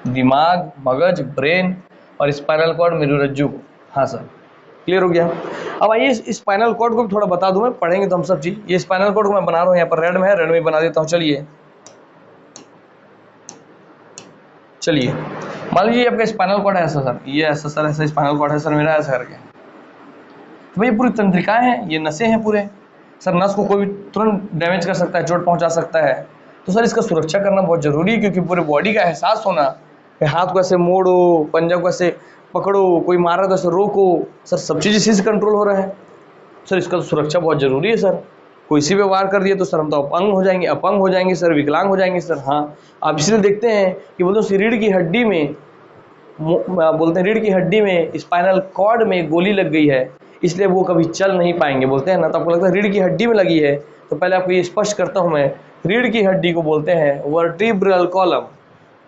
S1: दिमाग, मगज, ब्रेन और स्पाइनल कॉर्ड मेरुरज्जु। हाँ सर, क्लियर हो गया। अब आइए स्पाइनल कॉर्ड को भी थोड़ा बता दूं, मैं पढ़ेंगे तो हम सब चीज। ये स्पाइनल कॉर्ड को मैं बना रहा हूँ यहाँ पर रेड में है, रेड में बना देता हूँ। चलिए चलिए, मान लीजिए आपका स्पाइनल कॉर्ड है ऐसा सर, ये ऐसा सर, ऐसा स्पाइनल कॉर्ड है सर मेरा ऐसा करके। तो भाई पूरी तंत्रिकाएं हैं, ये नसें हैं पूरे सर, नस को कोई भी तुरंत डैमेज कर सकता है, चोट पहुंचा सकता है। तो सर इसका सुरक्षा करना बहुत जरूरी है, क्योंकि पूरे बॉडी का एहसास होना, हाथ को ऐसे मोड़ो, पंजा को ऐसे पकड़ो, कोई मार रहा है तो ऐसे रोको सर, सब चीज़ इसी से कंट्रोल हो रहा है सर। इसका तो सुरक्षा बहुत जरूरी है सर। कोई सी भी वार कर दिया तो सर हम तो अपंग हो जाएंगे, अपंग हो जाएंगे सर, विकलांग हो जाएंगे सर। हाँ, आप इसलिए देखते हैं कि बोलते हैं रीढ़ की हड्डी में, बोलते हैं रीढ़ की हड्डी में स्पाइनल कॉर्ड में गोली लग गई है, इसलिए वो कभी चल नहीं पाएंगे, बोलते हैं ना। तो आपको लगता है रीढ़ की हड्डी में लगी है, तो पहले आपको ये स्पष्ट करता हूँ मैं, रीढ़ की हड्डी को बोलते हैं वर्टिब्रल कॉलम।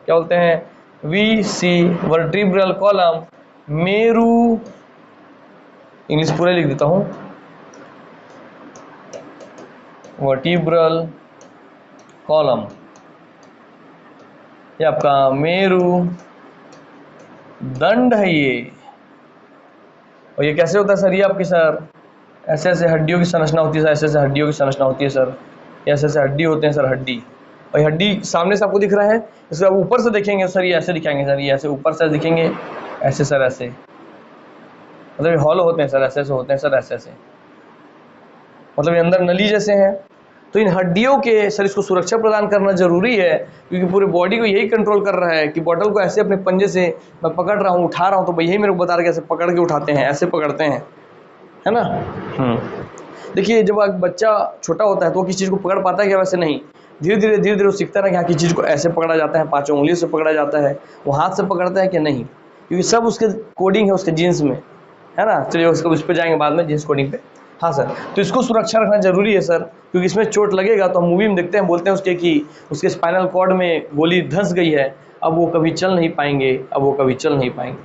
S1: क्या बोलते हैं? VC, वर्टिब्रल कॉलम, मेरु, इंग्लिश पूरा लिख देता हूँ, वर्टिब्रल कॉलम, ये आपका मेरु दंड है ये। और ये कैसे होता है सर? ये आपकी सर ऐसे ऐसे हड्डियों की संरचना होती है सर, ऐसे ऐसे हड्डियों की संरचना होती है सर, ऐसे ऐसे हड्डी होते हैं सर, हड्डी। और ये हड्डी सामने से आपको दिख रहा है, इसको आप ऊपर से देखेंगे सर, ये ऐसे दिखाएंगे सर, ये ऐसे ऊपर से दिखेंगे, ऐसे सर, ऐसे, मतलब ये हॉलो होते हैं सर, ऐसे ऐसे होते हैं सर, ऐसे ऐसे, मतलब ये अंदर नली जैसे हैं। तो इन हड्डियों के सर इसको सुरक्षा प्रदान करना जरूरी है, क्योंकि पूरे बॉडी को यही कंट्रोल कर रहा है कि बॉटल को ऐसे अपने पंजे से मैं पकड़ रहा हूँ, उठा रहा हूँ, तो भाई यही मेरे को बता रहा है कैसे पकड़ के उठाते हैं, ऐसे पकड़ते हैं, है ना। देखिए, जब एक बच्चा छोटा होता है तो वो किसी चीज़ को पकड़ पाता है क्या? वैसे नहीं, धीरे धीरे वो सीखता है ना कि हाँ किसी चीज़ को ऐसे पकड़ा जाता है, 5 उंगलियों से पकड़ा जाता है, वो हाथ से पकड़ता है कि नहीं, क्योंकि सब उसके कोडिंग है उसके जीन्स में, है ना। चलिए उसको उस पर जाएंगे बाद में, जीन्स कोडिंग पे। हाँ सर, तो इसको सुरक्षा रखना जरूरी है सर, क्योंकि इसमें चोट लगेगा तो हम मूवी में देखते हैं, बोलते हैं उसके कि उसके स्पाइनल कॉर्ड में गोली धंस गई है, अब वो कभी चल नहीं पाएंगे, अब वो कभी चल नहीं पाएंगे।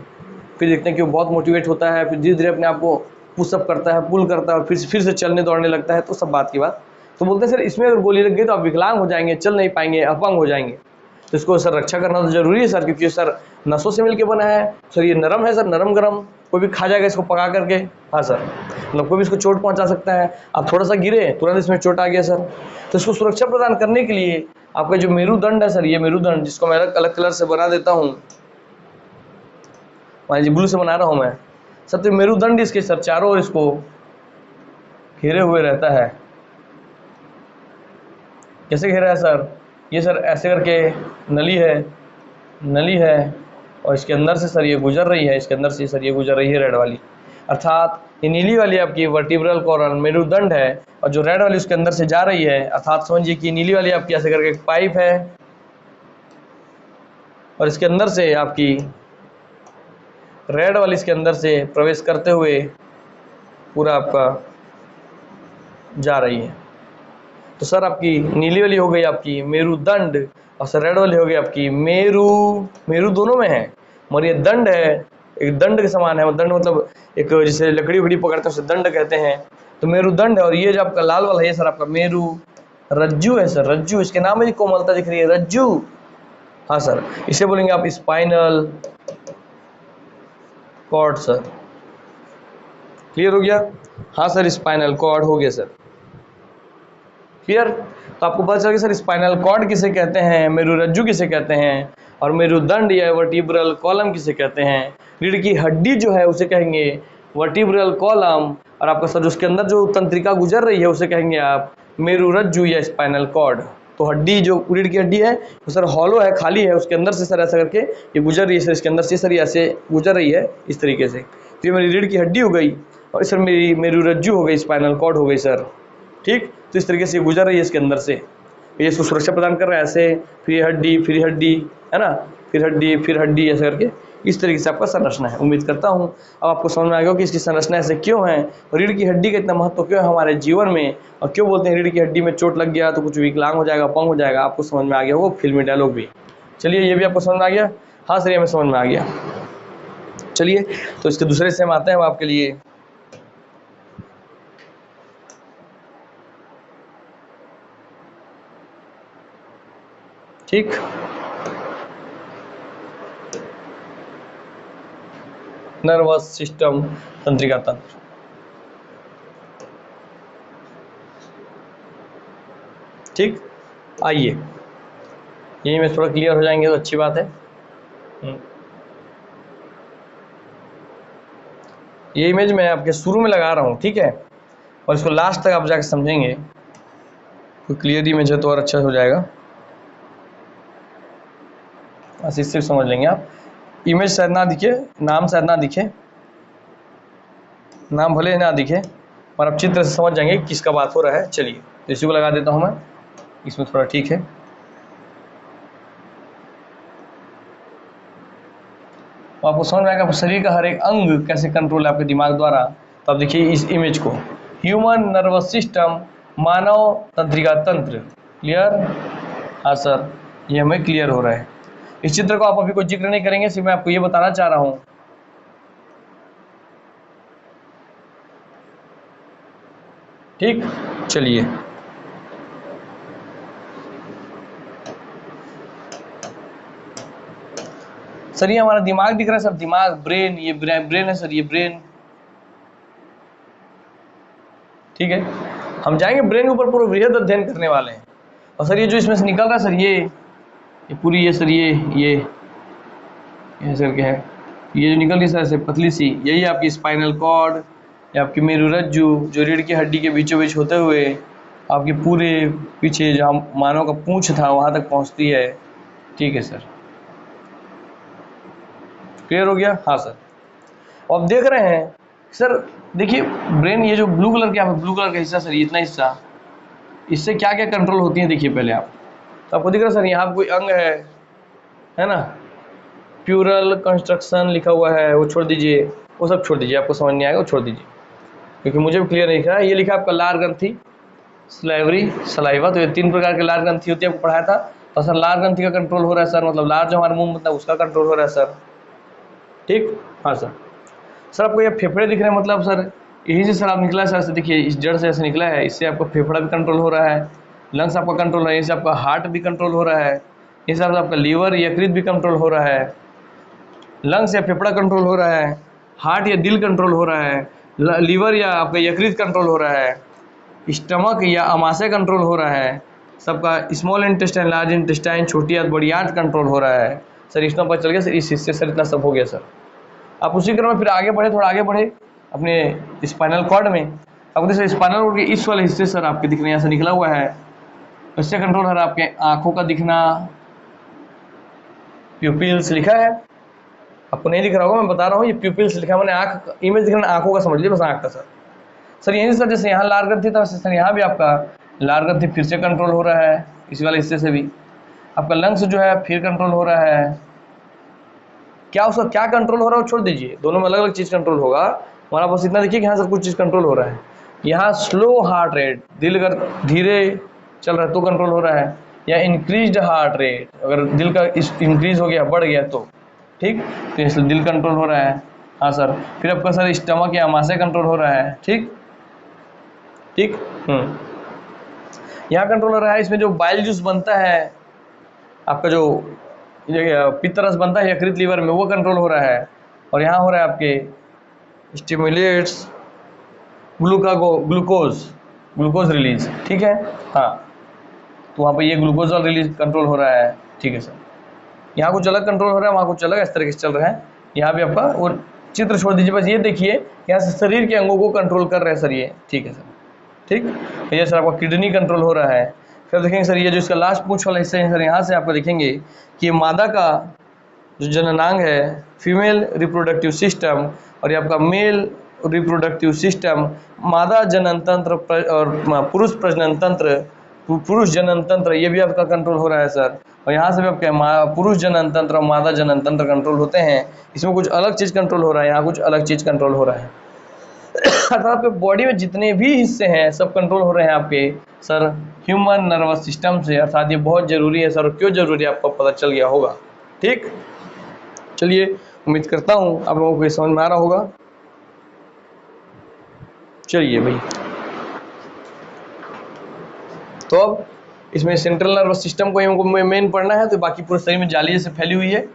S1: फिर देखते हैं कि वो बहुत मोटिवेट होता है, फिर धीरे धीरे अपने आप को पुशअप करता है, पुल करता है, और फिर से चलने दौड़ने लगता है, तो सब बात की बात। तो बोलते हैं सर इसमें अगर गोली लग गई तो आप विकलांग हो जाएंगे, चल नहीं पाएंगे, अपंग हो जाएंगे। तो इसको सर रक्षा करना तो जरूरी है सर, क्योंकि सर नसों से मिलकर बना है सर, ये नरम है सर, नरम गरम, कोई भी खा जाएगा इसको पका करके। हाँ सर, मतलब कोई भी इसको चोट पहुंचा सकता है, आप थोड़ा सा गिरे तुरंत इसमें चोट आ गया सर। तो इसको सुरक्षा प्रदान करने के लिए आपका जो मेरुदंड है सर, ये मेरुदंड, जिसको मैं अलग कलर से बना देता हूँ, मान लीजिए ब्लू से बना रहा हूँ मैं सर, तो मेरुदंड इसके सर चारों ओर इसको घेरे हुए रहता है। कैसे घेरा है सर? ये सर ऐसे करके नली है, नली है, और इसके अंदर से सर ये गुजर रही है, इसके अंदर से सर ये गुजर रही है रेड वाली, अर्थात ये नीली वाली आपकी वर्टिब्रल कॉलम मेरुदंड है, और जो रेड वाली उसके अंदर से जा रही है, अर्थात समझिए कि नीली वाली आपकी ऐसे करके एक पाइप है, और इसके अंदर से आपकी रेड वाली इसके अंदर से प्रवेश करते हुए पूरा आपका जा रही है। तो सर आपकी नीली वाली हो गई आपकी मेरुदंड, और सर रेड वाली हो गई आपकी मेरु दोनों में है, मगर ये दंड है, एक दंड के समान है, दंड मतलब एक जैसे लकड़ी उकड़ी पकड़ते हैं उसे दंड कहते हैं, तो मेरुदंड है। और ये जो आपका लाल वाला है सर आपका मेरु रज्जु है सर, रज्जु, इसके नाम में कोमलता दिख रही है, रज्जु, हाँ सर, इसे बोलेंगे आप स्पाइनल कॉर्ड सर। क्लियर हो गया? हाँ सर, स्पाइनल कॉर्ड हो गया सर। क्लियर? तो आपको पता चल गया सर स्पाइनल कॉर्ड किसे कहते हैं, मेरुरज्जु किसे कहते हैं, और मेरुदंड या वर्टिब्रल कॉलम किसे कहते हैं। रीढ़ की हड्डी जो है उसे कहेंगे वर्टिब्रल कॉलम, और आपका सर उसके अंदर जो तंत्रिका गुजर रही है उसे कहेंगे आप मेरुरज्जु या स्पाइनल कॉर्ड। तो हड्डी जो रीढ़ की हड्डी है वो सर हॉलो है, खाली है, उसके अंदर से सर ऐसा करके ये गुजर रही है सर, इसके अंदर से सर ये ऐसे गुजर रही है इस तरीके से। तो ये मेरी रीढ़ की हड्डी हो गई, और सर मेरी मेरुरज्जु हो गई, स्पाइनल कॉर्ड हो गई सर। ठीक, तो इस तरीके से ये गुजर रही है इसके अंदर से, ये इसको सुरक्षा प्रदान कर रहा है ऐसे, फिर हड्डी, फिर हड्डी, है ना, फिर हड्डी, फिर हड्डी, ऐसे करके इस तरीके से आपका संरचना है। उम्मीद करता हूँ अब आपको समझ में आ गया कि इसकी संरचना ऐसे क्यों है, रीढ़ की हड्डी का इतना महत्व क्यों है हमारे जीवन में, और क्यों बोलते हैं रीढ़ की हड्डी में चोट लग गया तो कुछ विकलांग हो जाएगा, अपंग हो जाएगा। आपको समझ में आ गया होगा, फिल्मी डायलॉग भी। चलिए, ये भी आपको समझ में आ गया? हाँ सर, ये हमें समझ में आ गया। चलिए, तो इसके दूसरे से हम आते हैं आपके लिए। ठीक, नर्वस सिस्टम, तंत्रिका तंत्र। ठीक, आइए ये में थोड़ा क्लियर हो जाएंगे तो अच्छी बात है। ये इमेज मैं आपके शुरू में लगा रहा हूँ, ठीक है, और इसको लास्ट तक आप जाकर समझेंगे तो क्लियर इमेज है तो और अच्छा हो जाएगा। बस इससे समझ लेंगे आप। इमेज शायद ना दिखे, नाम शायद ना दिखे, नाम भले ना दिखे, पर आप चित्र से समझ जाएंगे किसका बात हो रहा है। चलिए, तो इसी को लगा देता हूँ मैं, इसमें थोड़ा ठीक है। तो आपको समझ में आएगा शरीर का हर एक अंग कैसे कंट्रोल है आपके दिमाग द्वारा। तो आप देखिए इस इमेज को, ह्यूमन नर्वस सिस्टम, मानव तंत्रिका तंत्र। क्लियर? हाँ सर, ये हमें क्लियर हो रहा है। इस चित्र को आप अभी कोई जिक्र नहीं करेंगे, सिर्फ मैं आपको ये बताना चाह रहा हूँ। ठीक, चलिए, सर ये हमारा दिमाग दिख रहा है सर, दिमाग, ब्रेन, ये ब्रेन है सर, ये ब्रेन। ठीक है, हम जाएंगे ब्रेन के ऊपर पूरा वृहद अध्ययन करने वाले हैं। और सर ये जो इसमें से निकल रहा है सर, ये पूरी, ये सर ये सर क्या है, ये जो निकल रही है सर ऐसे पतली सी, यही आपकी स्पाइनल कॉर्ड या आपकी मेरुरज्जु, जो रीढ़ की हड्डी के बीचों बीच होते हुए आपके पूरे पीछे जहाँ मानव का पूंछ था वहाँ तक पहुँचती है। ठीक है सर, क्लियर हो गया? हाँ सर, अब देख रहे हैं सर, देखिए ब्रेन, ये जो ब्लू कलर का, ब्लू कलर का हिस्सा सर, ये इतना हिस्सा, इससे क्या क्या कंट्रोल होती है देखिए पहले आप। तो आपको दिख रहा है सर, यहाँ कोई अंग है ना, प्यूरल कंस्ट्रक्शन लिखा हुआ है, वो छोड़ दीजिए, वो सब छोड़ दीजिए, आपको समझ नहीं आएगा, वो छोड़ दीजिए, क्योंकि मुझे भी क्लियर नहीं दिख रहा है। ये लिखा आपका लार ग्रंथि, स्लाइवरी, सलाइवा। तो ये 3 प्रकार के लार ग्रंथि होती है, आपको पढ़ाया था। तो सर लार ग्रंथि का कंट्रोल हो रहा है सर, मतलब लार जो हमारे मुंह में होता है उसका कंट्रोल हो रहा है सर। ठीक, हाँ सर। सर आपको ये फेफड़े दिख रहे हैं, मतलब सर यही से सर आप निकला है सर, से देखिए इस जड़ से ऐसे निकला है, इससे आपका फेफड़ा भी कंट्रोल हो रहा है, लंग्स आपका कंट्रोल हो रहा है, इससे आपका हार्ट भी कंट्रोल हो रहा है, इस हिसाब से आपका लीवर, यकृत भी कंट्रोल हो रहा है, लंग्स या फेफड़ा कंट्रोल हो रहा है, हार्ट या दिल कंट्रोल हो रहा है, लीवर या आपका यकृत कंट्रोल हो रहा है, स्टमक या अमाशय कंट्रोल हो रहा है, सबका स्मॉल इंटेस्टाइन, लार्ज इंटेस्टाइन, छोटी आंत, बड़ी आंत कंट्रोल हो रहा है सर। इतना पता चल गया सर, इस हिस्से सर इतना सब हो गया सर। आप उसी क्रम में फिर आगे बढ़े, थोड़ा आगे बढ़े अपने स्पाइनल कॉर्ड में। आपको देखिए स्पाइनल कॉर्ड के इस वाले हिस्से सर आपके दिख रहे हैं, यहाँ से निकला हुआ है, इससे कंट्रोल हो रहा है आपके आँखों का दिखना, प्यूपिल्स लिखा है, आपको नहीं दिख रहा होगा, मैं बता रहा हूँ, ये प्यूपिल्स लिखा है, मैंने आँख, इमेज दिख रहा है आँखों का, समझ लीजिए बस आँख का सर। सर यहीं सर जैसे यहाँ लार ग्रंथि था वैसे सर यहाँ भी आपका लार ग्रंथि फिर से कंट्रोल हो रहा है, इस वाले हिस्से से भी आपका लंग्स जो है फिर कंट्रोल हो रहा है। क्या उसका क्या कंट्रोल हो रहा है वो छोड़ दीजिए, दोनों में अलग अलग चीज़ कंट्रोल होगा, हमारा बस इतना देखिए कि हाँ सर कुछ चीज़ कंट्रोल हो रहा है। यहाँ स्लो हार्ट रेट, दिल अगर धीरे चल रहा है तो कंट्रोल हो रहा है, या इंक्रीज्ड हार्ट रेट, अगर दिल का इंक्रीज हो गया, बढ़ गया तो ठीक, तो इसलिए दिल कंट्रोल हो रहा है। हाँ सर, फिर आपका सर स्टमक या अमाशय कंट्रोल हो रहा है। ठीक ठीक, यहाँ कंट्रोल हो रहा है, इसमें जो बाइल जूस बनता है आपका, जो ये पित्तरस बनता है यकृत लीवर में, वो कंट्रोल हो रहा है। और यहाँ हो रहा है आपके स्टिमुलेट्स ग्लूकोज रिलीज, ठीक है। हाँ, तो वहाँ पे ये ग्लूकोजल रिलीज कंट्रोल हो रहा है, ठीक है सर। यहाँ कुछ अलग कंट्रोल हो रहा है, वहाँ कुछ अलग इस तरीके से चल रहा है। यहाँ पे आपका वो चित्र छोड़ दीजिए, बस ये देखिए यहाँ से शरीर के अंगों को कंट्रोल कर रहे हैं सर ये, ठीक है सर। ठीक, तो ये सर आपका किडनी कंट्रोल हो रहा है। फिर देखेंगे सर ये जो इसका लास्ट पूंछ वाला हिस्सा है सर, यहाँ से आपको देखेंगे कि मादा का जो जननांग है, फीमेल रिप्रोडक्टिव सिस्टम, और ये आपका मेल रिप्रोडक्टिव सिस्टम, मादा जनन तंत्र और पुरुष प्रजनन तंत्र, पुरुष जनन तंत्र, ये भी आपका कंट्रोल हो रहा है सर। और यहाँ से भी आपके पुरुष जनन तंत्र और मादा जनन तंत्र कंट्रोल होते हैं। इसमें कुछ अलग चीज़ कंट्रोल हो रहा है, यहाँ कुछ अलग चीज़ कंट्रोल हो रहा है। अर्थात आपके बॉडी में जितने भी हिस्से हैं सब कंट्रोल हो रहे हैं आपके सर ह्यूमन नर्वस सिस्टम से। अर्थात ये बहुत ज़रूरी है सर, क्यों ज़रूरी है आपको पता चल गया होगा। ठीक, चलिए उम्मीद करता हूँ आप लोगों को ये समझ में आ रहा होगा। चलिए भाई, तो अब इसमें सेंट्रल नर्वस सिस्टम को हमको मेन पढ़ना है, तो बाकी पूरे शरीर में जाली जैसे फैली हुई है,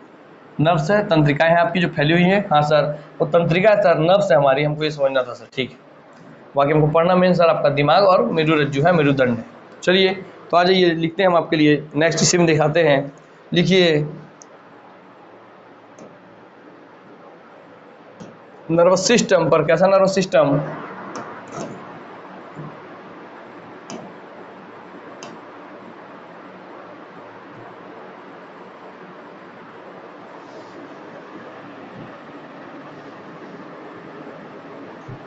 S1: नर्व्स है, तंत्रिकाएं हैं आपकी जो फैली हुई है। हाँ सर, वो तंत्रिका है सर, नर्व्स है हमारी, हमको ये समझना था सर, ठीक है। बाकी हमको पढ़ना मेन सर आपका दिमाग और मेरुरज्जु है, मेरुदंड है। चलिए तो आ जाइए, लिखते हैं हम आपके लिए, नेक्स्ट इसी में दिखाते हैं। लिखिए, नर्वस सिस्टम पर, कैसा nervous system?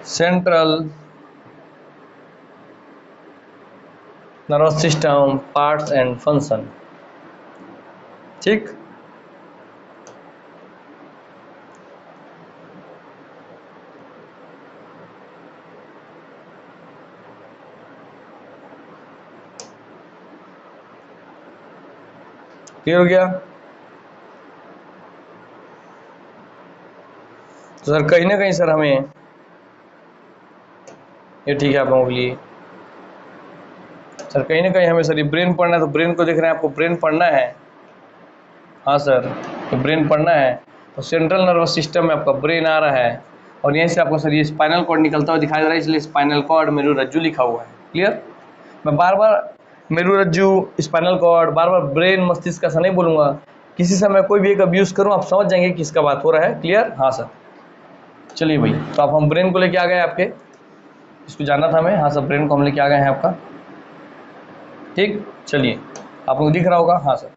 S1: Central nervous system parts and function, ठीक। क्लियर हो गया? तो सर कहीं ना कहीं सर हमें ये, ठीक है आप लोगों के लिए सर, कहीं ना कहीं हमें सर ये ब्रेन पढ़ना है, तो ब्रेन को देख रहे हैं आपको, ब्रेन पढ़ना है। हाँ सर, तो ब्रेन पढ़ना है, तो सेंट्रल नर्वस सिस्टम में आपका ब्रेन आ रहा है, और यहीं से आपको सर ये स्पाइनल कॉर्ड निकलता हुआ दिखाई दे रहा है, इसलिए स्पाइनल कॉर्ड मेरुरज्जु लिखा हुआ है। क्लियर? मैं बार बार मेरुरज्जु, स्पाइनल कॉर्ड, बार बार ब्रेन, मस्तिष्क ऐसा नहीं बोलूँगा। किसी समय कोई भी एक अब यूज़ करूँ, आप समझ जाएंगे किसका बात हो रहा है। क्लियर? हाँ सर। चलिए भाई, तो आप हम ब्रेन को लेके आ गए आपके, इसको जानना था हमें। हाँ सर, ब्रेन को हम लेके आ गए हैं आपका, ठीक। चलिए, आप लोग दिख रहा होगा। हाँ सर,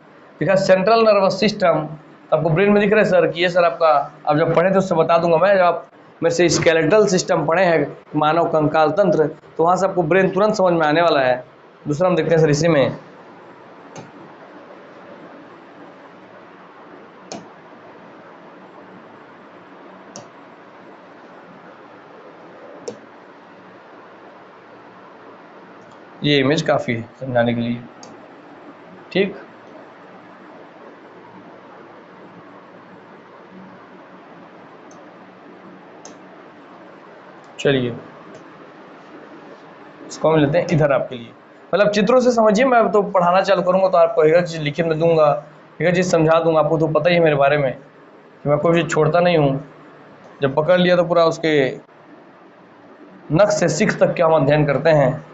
S1: दिखा सेंट्रल नर्वस सिस्टम, आपको ब्रेन में दिख रहा है सर कि ये सर आपका, अब जब पढ़े तो उससे बता दूंगा मैं। जब आप मेरे से स्केलेटल सिस्टम पढ़े हैं, मानव कंकाल तंत्र, तो वहाँ से आपको ब्रेन तुरंत समझ में आने वाला है। दूसरा हम देखते हैं सर इसी में, ये इमेज काफ़ी है समझाने के लिए, ठीक। चलिए इसको हम लेते हैं इधर आपके लिए, मतलब चित्रों से समझिए। मैं तो पढ़ाना चालू करूँगा तो आपको एक चीज़ लिखित में दूंगा, एक चीज़ समझा दूंगा। आपको तो पता ही है मेरे बारे में कि मैं कोई चीज़ छोड़ता नहीं हूँ। जब पकड़ लिया तो पूरा उसके नख से सिख तक के हम अध्ययन करते हैं,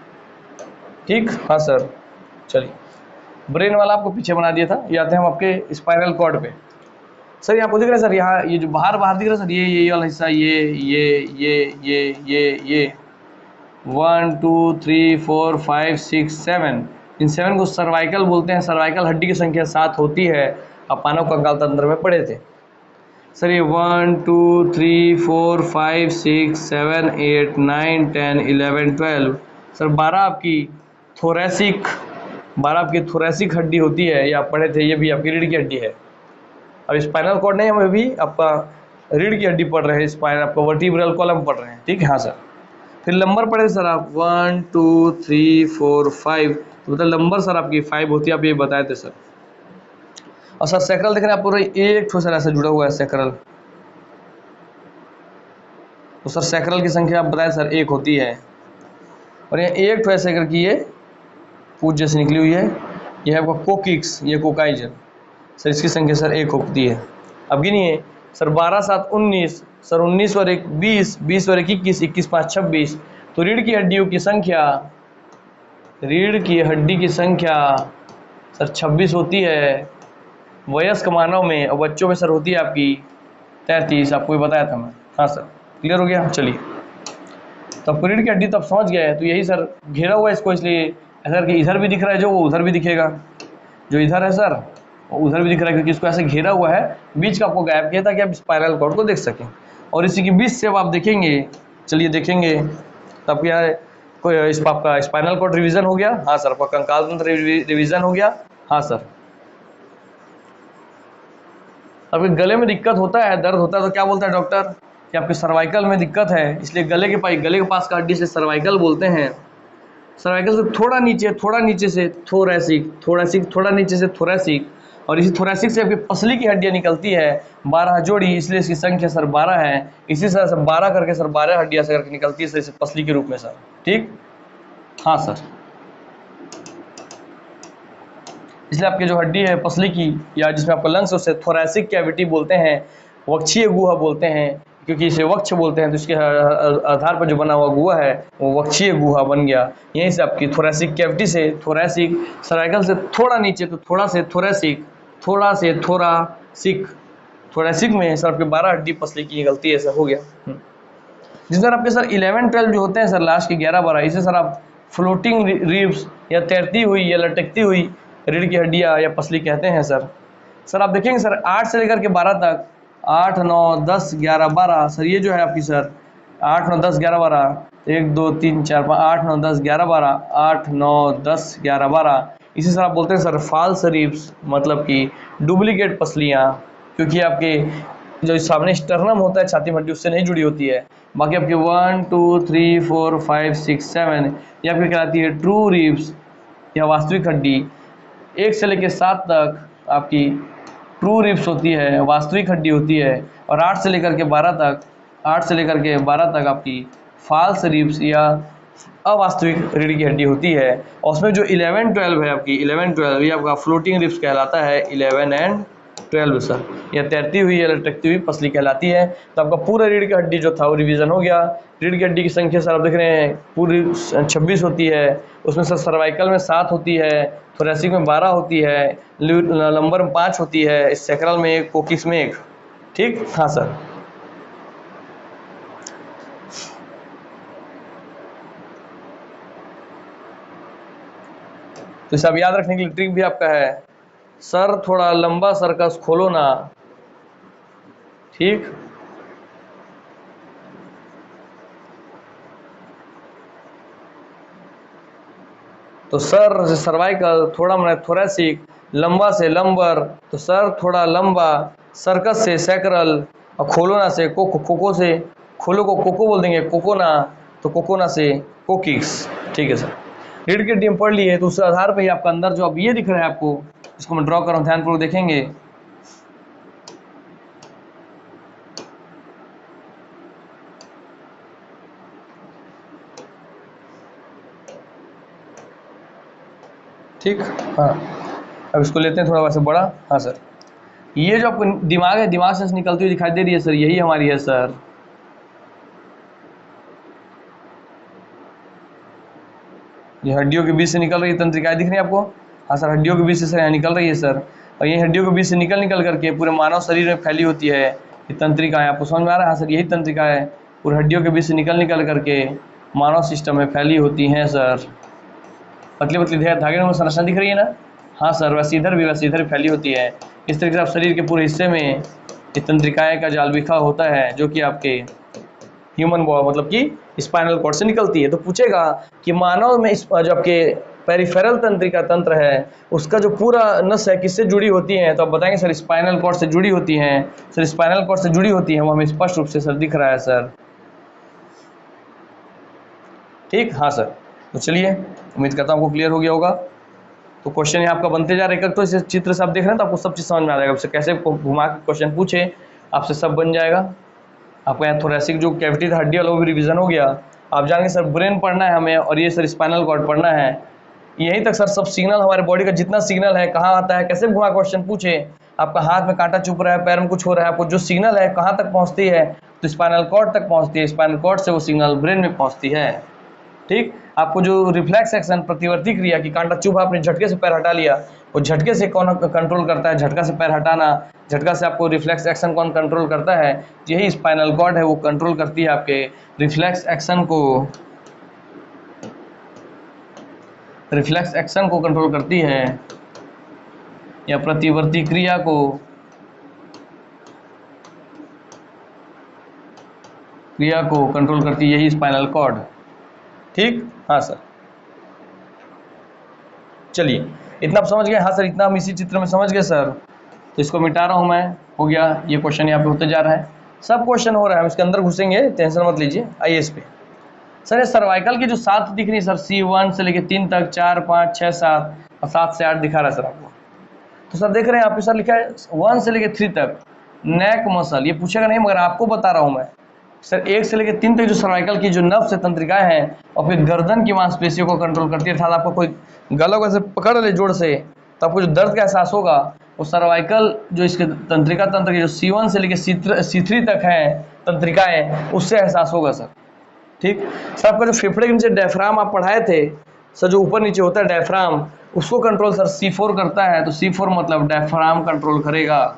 S1: ठीक। हाँ सर, चलिए ब्रेन वाला आपको पीछे बना दिया था। ये आते हैं हम आपके स्पाइनल कॉर्ड पे। सर यहाँ आपको दिख रहा है सर, यहाँ ये जो बाहर बाहर दिख रहा है सर, ये वाला हिस्सा, ये 1 2 3 4 5 6 7, इन 7 को सर्वाइकल बोलते हैं। सर्वाइकल हड्डी की संख्या 7 होती है, आप मानव कंकाल तंत्र में पढ़े थे सर। ये 1 2 3 4 5 6 7 8 9 10 11 12 सर 12 आपकी थोरैसिक हड्डी होती है, ये आप पढ़े थे। ये भी आपकी रीढ़ की हड्डी है। अब स्पाइनल कॉर्ड नहीं, हम भी आपका रीढ़ की हड्डी पढ़ रहे हैं, स्पाइन आपका वर्टिब्रल कॉलम पढ़ रहे हैं, ठीक है। हाँ सर, फिर लंबर पढ़े सर आप 1 2 3 4 5, तो मतलब लंबर सर आपकी 5 होती है, आप ये बताए थे सर। और सर सैक्रल देख रहे हैं आप, पूरा एक ठो सर ऐसा जुड़ा हुआ है सैक्रल, तो सर सैक्रल की संख्या आप बताए सर 1 होती है। और ये एक ठो ऐसे करके ये पूछ जैसे निकली हुई है, ये है आपका कोकिक्स, ये कोकाइजन। सर इसकी संख्या सर 1 होती है। अब गिनिए सर, 12 7 19, सर 19 और 1 20, 20 और 1 21, 21 5 26। तो रीढ़ की हड्डियों की संख्या, रीढ़ की हड्डी की संख्या सर 26 होती है वयस्क मानव में, और बच्चों में सर होती है आपकी 33। आपको ये बताया था मैं। हाँ सर, क्लियर हो गया। चलिए, तो आपको रीढ़ की हड्डी तब समझ गया है। तो यही सर घेरा हुआ है इसको, इसलिए ऐसा कि इधर भी दिख रहा है जो, वो उधर भी दिखेगा, जो इधर है सर वो उधर भी दिख रहा है, क्योंकि इसको ऐसे घेरा हुआ है, बीच का आपको गैप किया ताकि आप स्पाइनल कॉर्ड को देख सकें। और इसी के बीच से अब आप देखेंगे, चलिए देखेंगे, तब क्या है, कोई इस आपका स्पाइनल कॉर्ड रिवीजन हो गया। हाँ सर, आपका कंकाल तंत्र रिवीजन हो गया। हाँ सर, अगर गले में दिक्कत होता है, दर्द होता है, तो क्या बोलता है डॉक्टर कि आपके सर्वाइकल में दिक्कत है, इसलिए गले के पास का हड्डी से सर्वाइकल बोलते हैं। सर्वाइकल से थोड़ा नीचे से थोरैसिक, थोरैसिक थोड़ा नीचे से थोरैसिक, और इसी थोरैसिक से आपकी पसली की हड्डियां निकलती है 12 जोड़ी, इसलिए इसकी संख्या सर 12 है। इसी तरह से 12 करके सर 12 हड्डियां से करके निकलती है सर, इसे पसली के रूप में सर। ठीक, हाँ सर, इसलिए आपकी जो हड्डी है पसली की, या जिसमें आपका लंग्स, उसे थोरैसिक कैविटी बोलते हैं, वक्षीय गुहा बोलते हैं, क्योंकि इसे वक्ष बोलते हैं, तो इसके आधार पर जो बना हुआ गुहा है वो वक्षीय गुहा बन गया। यहीं से आपकी थोरैसिक कैविटी से थोरैसिक, सर्वाइकल से थोड़ा नीचे तो थोड़ा से थोरैसिक, थोड़ा से थोरासिक, थोरैसिक में सर आपके 12 हड्डी पसली की निकलती है सर। हो गया। जिस तरह आपके सर 11 12 जो होते हैं सर, लास्ट के 11 12, इसे सर आप फ्लोटिंग रिब्स या तैरती हुई या लटकती हुई रीढ़ की हड्डियाँ या पसली कहते हैं सर। सर आप देखेंगे सर 8 से लेकर के 12 तक, 8 9 10 11 12, सर ये जो है आपकी सर 8 9 10 11 12, 1 2 3 4 5 8 9 10 11 12, 8 9 10 11 12, इसी सर आप बोलते हैं सर फॉल्स रिब्स, मतलब कि डुप्लीकेट पसलियाँ, क्योंकि आपके जो सामने स्टर्नम होता है छाती में हड्डी, उससे नहीं जुड़ी होती है। बाकी आपकी 1 2 3 4 5 6 7 ये आपकी कहलाती है ट्रू रिब्स या वास्तविक हड्डी। 1 से लेकर 7 तक आपकी ट्रू रिब्स होती है, वास्तविक हड्डी होती है, और 8 से लेकर के 12 तक, 8 से लेकर के 12 तक आपकी फॉल्स रिब्स या अवास्तविक रीढ़ की हड्डी होती है। और उसमें जो 11 12 है आपकी, 11 12 ये आपका फ्लोटिंग रिब्स कहलाता है, 11 एंड 12 सर, या तैरती हुई या लटकती हुई पसली कहलाती है। तो आपका पूरा रीढ़ की हड्डी जो था वो रिवीजन हो गया। रीढ़ की हड्डी की संख्या सर आप देख रहे हैं पूरी 26 होती है, उसमें सर सर्वाइकल में 7 होती है, थोरैसिक में 12 होती है, लंबर में 5 होती है, सैक्रल में 1, कोकिक्स में 1। ठीक, हाँ सर। तो इसे आप याद रखने के लिए ट्रिक भी आपका है, सर थोड़ा लंबा सर्कस खोलो ना। ठीक, तो सर से सर्वाइकल, थोड़ा मैंने थोरैसिक, लंबा से लंबर, तो सर थोड़ा लंबा, सर्कस से सैक्रल, और खोलोना से कोको, कोको से खोलो को कोको बोल देंगे, कोकोना, तो कोकोना से कोकिक्स। ठीक है सर, रीढ़ की हड्डी में पढ़ लिए, तो उस आधार पर ही आपका अंदर जो अब ये दिख रहा है आपको, इसको मैं ड्रॉ कर रहा हूँ, ध्यानपूर्वक देखेंगे। ठीक, हाँ, अब इसको लेते हैं थोड़ा वैसे बड़ा। हाँ सर, ये जो आपको दिमाग है, दिमाग से निकलती हुई दिखाई दे रही है सर, यही हमारी है सर। ये हड्डियों के बीच से निकल रही तंत्रिकाएं दिख रही है आपको। हाँ सर, हड्डियों के बीच से सर यहाँ निकल रही है सर, और ये हड्डियों के बीच से निकल करके पूरे मानव शरीर में फैली होती है ये तंत्रिकाएं। आपको समझ में आ रहा है? हाँ सर, यही तंत्रिकाएं पूरे हड्डियों के बीच से निकल करके मानव सिस्टम में फैली होती हैं सर। पतली पतली धागे में संरचना दिख रही है ना? हाँ सर, वैसे इधर भी फैली होती है। इस तरीके से आप शरीर के पूरे हिस्से में ये तंत्रिकाएं का जाल बिखा होता है, जो कि आपके ह्यूमन बॉडी मतलब कि स्पाइनल कॉर्ड से निकलती है। तो पूछेगा कि मानव में जो आपके पेरिफेरल तंत्रिका तंत्र है, उसका जो पूरा नस है किससे जुड़ी होती है, तो आप बताएंगे सर स्पाइनल कॉर्ड से जुड़ी होती हैं। सर स्पाइनल कॉर्ड से जुड़ी होती है, वो हमें स्पष्ट रूप से सर दिख रहा है सर। ठीक, हाँ सर, तो चलिए, उम्मीद करता हूँ आपको क्लियर हो गया होगा। तो क्वेश्चन यहाँ आपका बनते जा रहे हैं, तो इस चित्र से आप देख रहे हैं तो आपको सब चीज़ समझ में आ जाएगा। आपसे कैसे घुमा के क्वेश्चन पूछे आपसे सब बन जाएगा। आपका यहाँ थोरैसिक जो कैविटी था हड्डी वाला वो भी रिविजन हो गया। आप जानेंगे सर ब्रेन पढ़ना है हमें, और ये सर स्पाइनल कॉर्ड पढ़ना है। यहीं तक सर सब सिग्नल, हमारे बॉडी का जितना सिग्नल है कहाँ आता है, कैसे घुमा क्वेश्चन पूछे, आपका हाथ में कांटा चुभ रहा है, पैर में कुछ हो रहा है, आपको जो सिग्नल है कहाँ तक पहुँचती है, तो स्पाइनल कॉर्ड तक पहुँचती है, स्पाइनल कॉर्ड से वो सिग्नल ब्रेन में पहुँचती है। ठीक, आपको जो रिफ्लेक्स एक्शन प्रतिवर्ती क्रिया की कांटा चुभा, आपने झटके से पैर हटा लिया, वो झटके से कौन कंट्रोल करता है, झटका से पैर हटाना, झटका से आपको रिफ्लेक्स एक्शन कौन कंट्रोल करता है, यही स्पाइनल कॉर्ड है, वो कंट्रोल करती है आपके रिफ्लेक्स एक्शन को, रिफ्लेक्स एक्शन को कंट्रोल करती है, या प्रतिवर्ती क्रिया को कंट्रोल करती है, यही स्पाइनल कॉर्ड। ठीक, हाँ सर, चलिए इतना आप समझ गए। हाँ सर, इतना हम इसी चित्र में समझ गए सर, तो इसको मिटा रहा हूँ मैं, हो गया, ये क्वेश्चन यहाँ पे होते जा रहा है, सब क्वेश्चन हो रहा है, हम इसके अंदर घुसेंगे, टेंशन मत लीजिए। आइए इस पे सर, ये सर्वाइकल की जो 7 दिख रही है सर, C1 से लेके 3 तक, 4, 5, 6, 7 और 7 से 8 दिखा रहा है सर आपको। तो सर देख रहे हैं आप, सर लिखा है 1 से लेके 3 तक नेक मसल, ये पूछेगा नहीं मगर आपको बता रहा हूँ मैं सर। 1 से लेके 3 तक जो सर्वाइकल की जो नर्व से तंत्रिकाएं हैं और फिर गर्दन की मांसपेशियों को कंट्रोल करती है, अर्थात आपको कोई गला को ऐसे पकड़ ले जोर से, तो आपको जो दर्द का एहसास होगा वो सर्वाइकल जो इसके तंत्रिका तंत्र की जो C1 से लेके C3 तक है तंत्रिकाएं, उससे एहसास होगा सर। ठीक सर, आपका जो फेफड़े के नीचे डायफ्राम आप पढ़ाए थे सर, जो ऊपर नीचे होता है डायफ्राम, उसको कंट्रोल सर C4 करता है, तो C4 मतलब डायफ्राम कंट्रोल करेगा।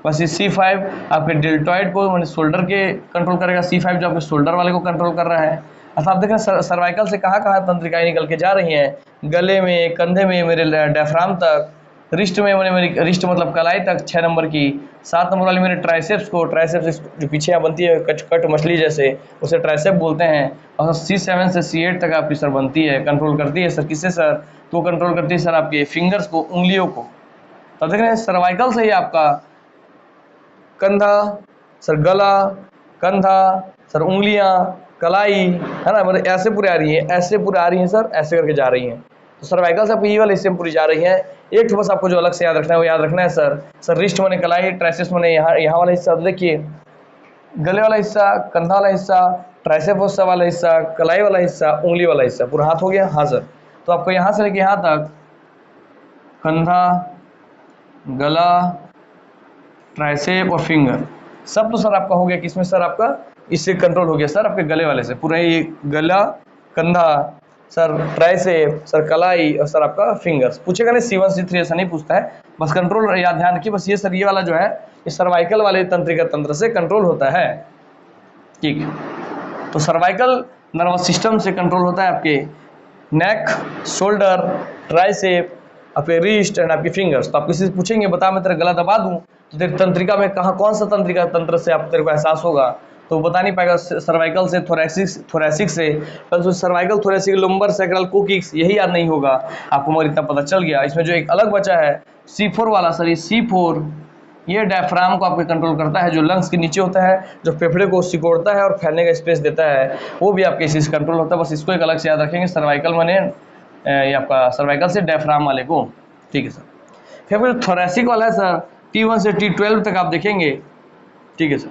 S1: बस ये C5 आपके डेल्टॉइड को मैंने शोल्डर के कंट्रोल करेगा, C5 जो आपके शोल्डर वाले को कंट्रोल कर रहा है। अच्छा आप देख रहे हैं सर्वाइकल से कहाँ कहाँ तंत्रिकाएं निकल के जा रही हैं, गले में, कंधे में, मेरे डायफ्राम तक, रिस्ट में, मैंने मेरी रिस्ट मतलब कलाई तक 6 नंबर की, 7 नंबर वाली मेरे ट्राइसेप्स को, ट्राइसेप्स जो पीछे यहाँ बनती है कट मछली जैसे, उसे ट्राइसेप बोलते हैं। और C7 से C8 तक आपकी सर बनती है, कंट्रोल करती है सर, किससे सर, तो कंट्रोल करती है सर आपके फिंगर्स को, उंगलियों को। तो देख रहे हैं सर्वाइकल से ही आपका कंधा सर, गला, कंधा सर, उंगलियां, कलाई, है ना, मतलब ऐसे पूरे आ रही है, ऐसे पूरे आ रही हैं सर, ऐसे करके जा रही हैं। तो सर्वाइकल से आपको ये वाले हिस्से में पूरी जा रही है। एक तो बस आपको जो अलग से याद रखना है वो याद रखना है सर रिस्ट मैंने कलाई, ट्राइसेप्स मैंने यहाँ वाला हिस्सा, तो देखिए गले वाला हिस्सा, कंधा वाला हिस्सा, ट्राइसेप्स वाला हिस्सा, कलाई वाला हिस्सा, उंगली वाला हिस्सा, पूरा हाथ हो गया। हाँ सर, तो आपको यहाँ से लेके यहाँ तक कंधा, गला, ट्राइसेप और फिंगर, सब तो सर आपका हो गया किसमें सर, आपका इससे कंट्रोल हो गया सर आपके गले वाले से, पूरा ये गला, कंधा सर, ट्राइसेप सर, कलाई और सर आपका फिंगर्स। पूछेगा नहीं C1 C3 ऐसा नहीं पूछता है, बस कंट्रोल याद ध्यान रखिए, बस ये सर ये वाला जो है ये सर्वाइकल वाले तंत्रिका तंत्र से कंट्रोल होता है। ठीक है, तो सर्वाइकल नर्वस सिस्टम से कंट्रोल होता है आपके नेक, शोल्डर, ट्राइसेप, आपके रिस्ट एंड आपकी फिंगर्स। तो आप किसी से पूछेंगे बता मैं तेरा गला दबा दूं, तो तेरी तंत्रिका में कहाँ कौन सा तंत्रिका तंत्र से आप तेरे को एहसास होगा, तो बता नहीं पाएगा। सर्वाइकल से, थोरैसिक से, परंतु सर्वाइकल, थोरैसिक, लंबर, सैक्रल, कोकिक्स यही याद नहीं होगा आपको, मगर इतना पता चल गया। इसमें जो एक अलग बचा है C4 वाला सर, ये C4 ये डायफ्राम को आपके कंट्रोल करता है, जो लंग्स के नीचे होता है, जो फेफड़े को सिकोड़ता है और फैलने का स्पेस देता है, वो भी आपके इसी से कंट्रोल होता है। बस इसको एक अलग से याद रखेंगे, सर्वाइकल मैंने ये आपका सर्वाइकल से डायफ्राम वाले को। ठीक है सर, फिर थोरैसिक वाला है सर, T1 से T12 तक आप देखेंगे। ठीक है सर,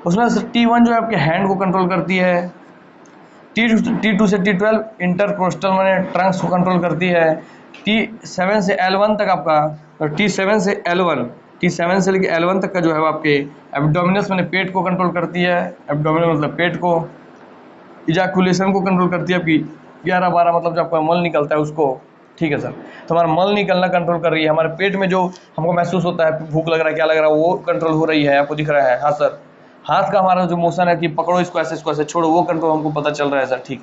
S1: उसमें सर T1 जो है आपके हैंड को कंट्रोल करती है, T2 से T12 इंटरकोस्टल मैंने ट्रंक्स को कंट्रोल करती है, T7 से L1 तक आपका, और T7 से L1, T7 से लेकर L1 तक का जो है आपके एब्डोमिनस मैंने पेट को कंट्रोल करती है, एब्डोमिनस मतलब पेट को, इजैकुलेशन को कंट्रोल करती है आपकी 11-12 मतलब जो आपका मल निकलता है उसको। ठीक है सर, तो हमारा मल निकलना कंट्रोल कर रही है, हमारे पेट में जो हमको महसूस होता है भूख लग रहा है क्या लग रहा है वो कंट्रोल हो रही है, आपको दिख रहा है। हाँ सर, हाथ का हमारा जो मोशन है कि पकड़ो इसको ऐसे छोड़ो, वो कंट्रोल हमको पता चल रहा है सर। ठीक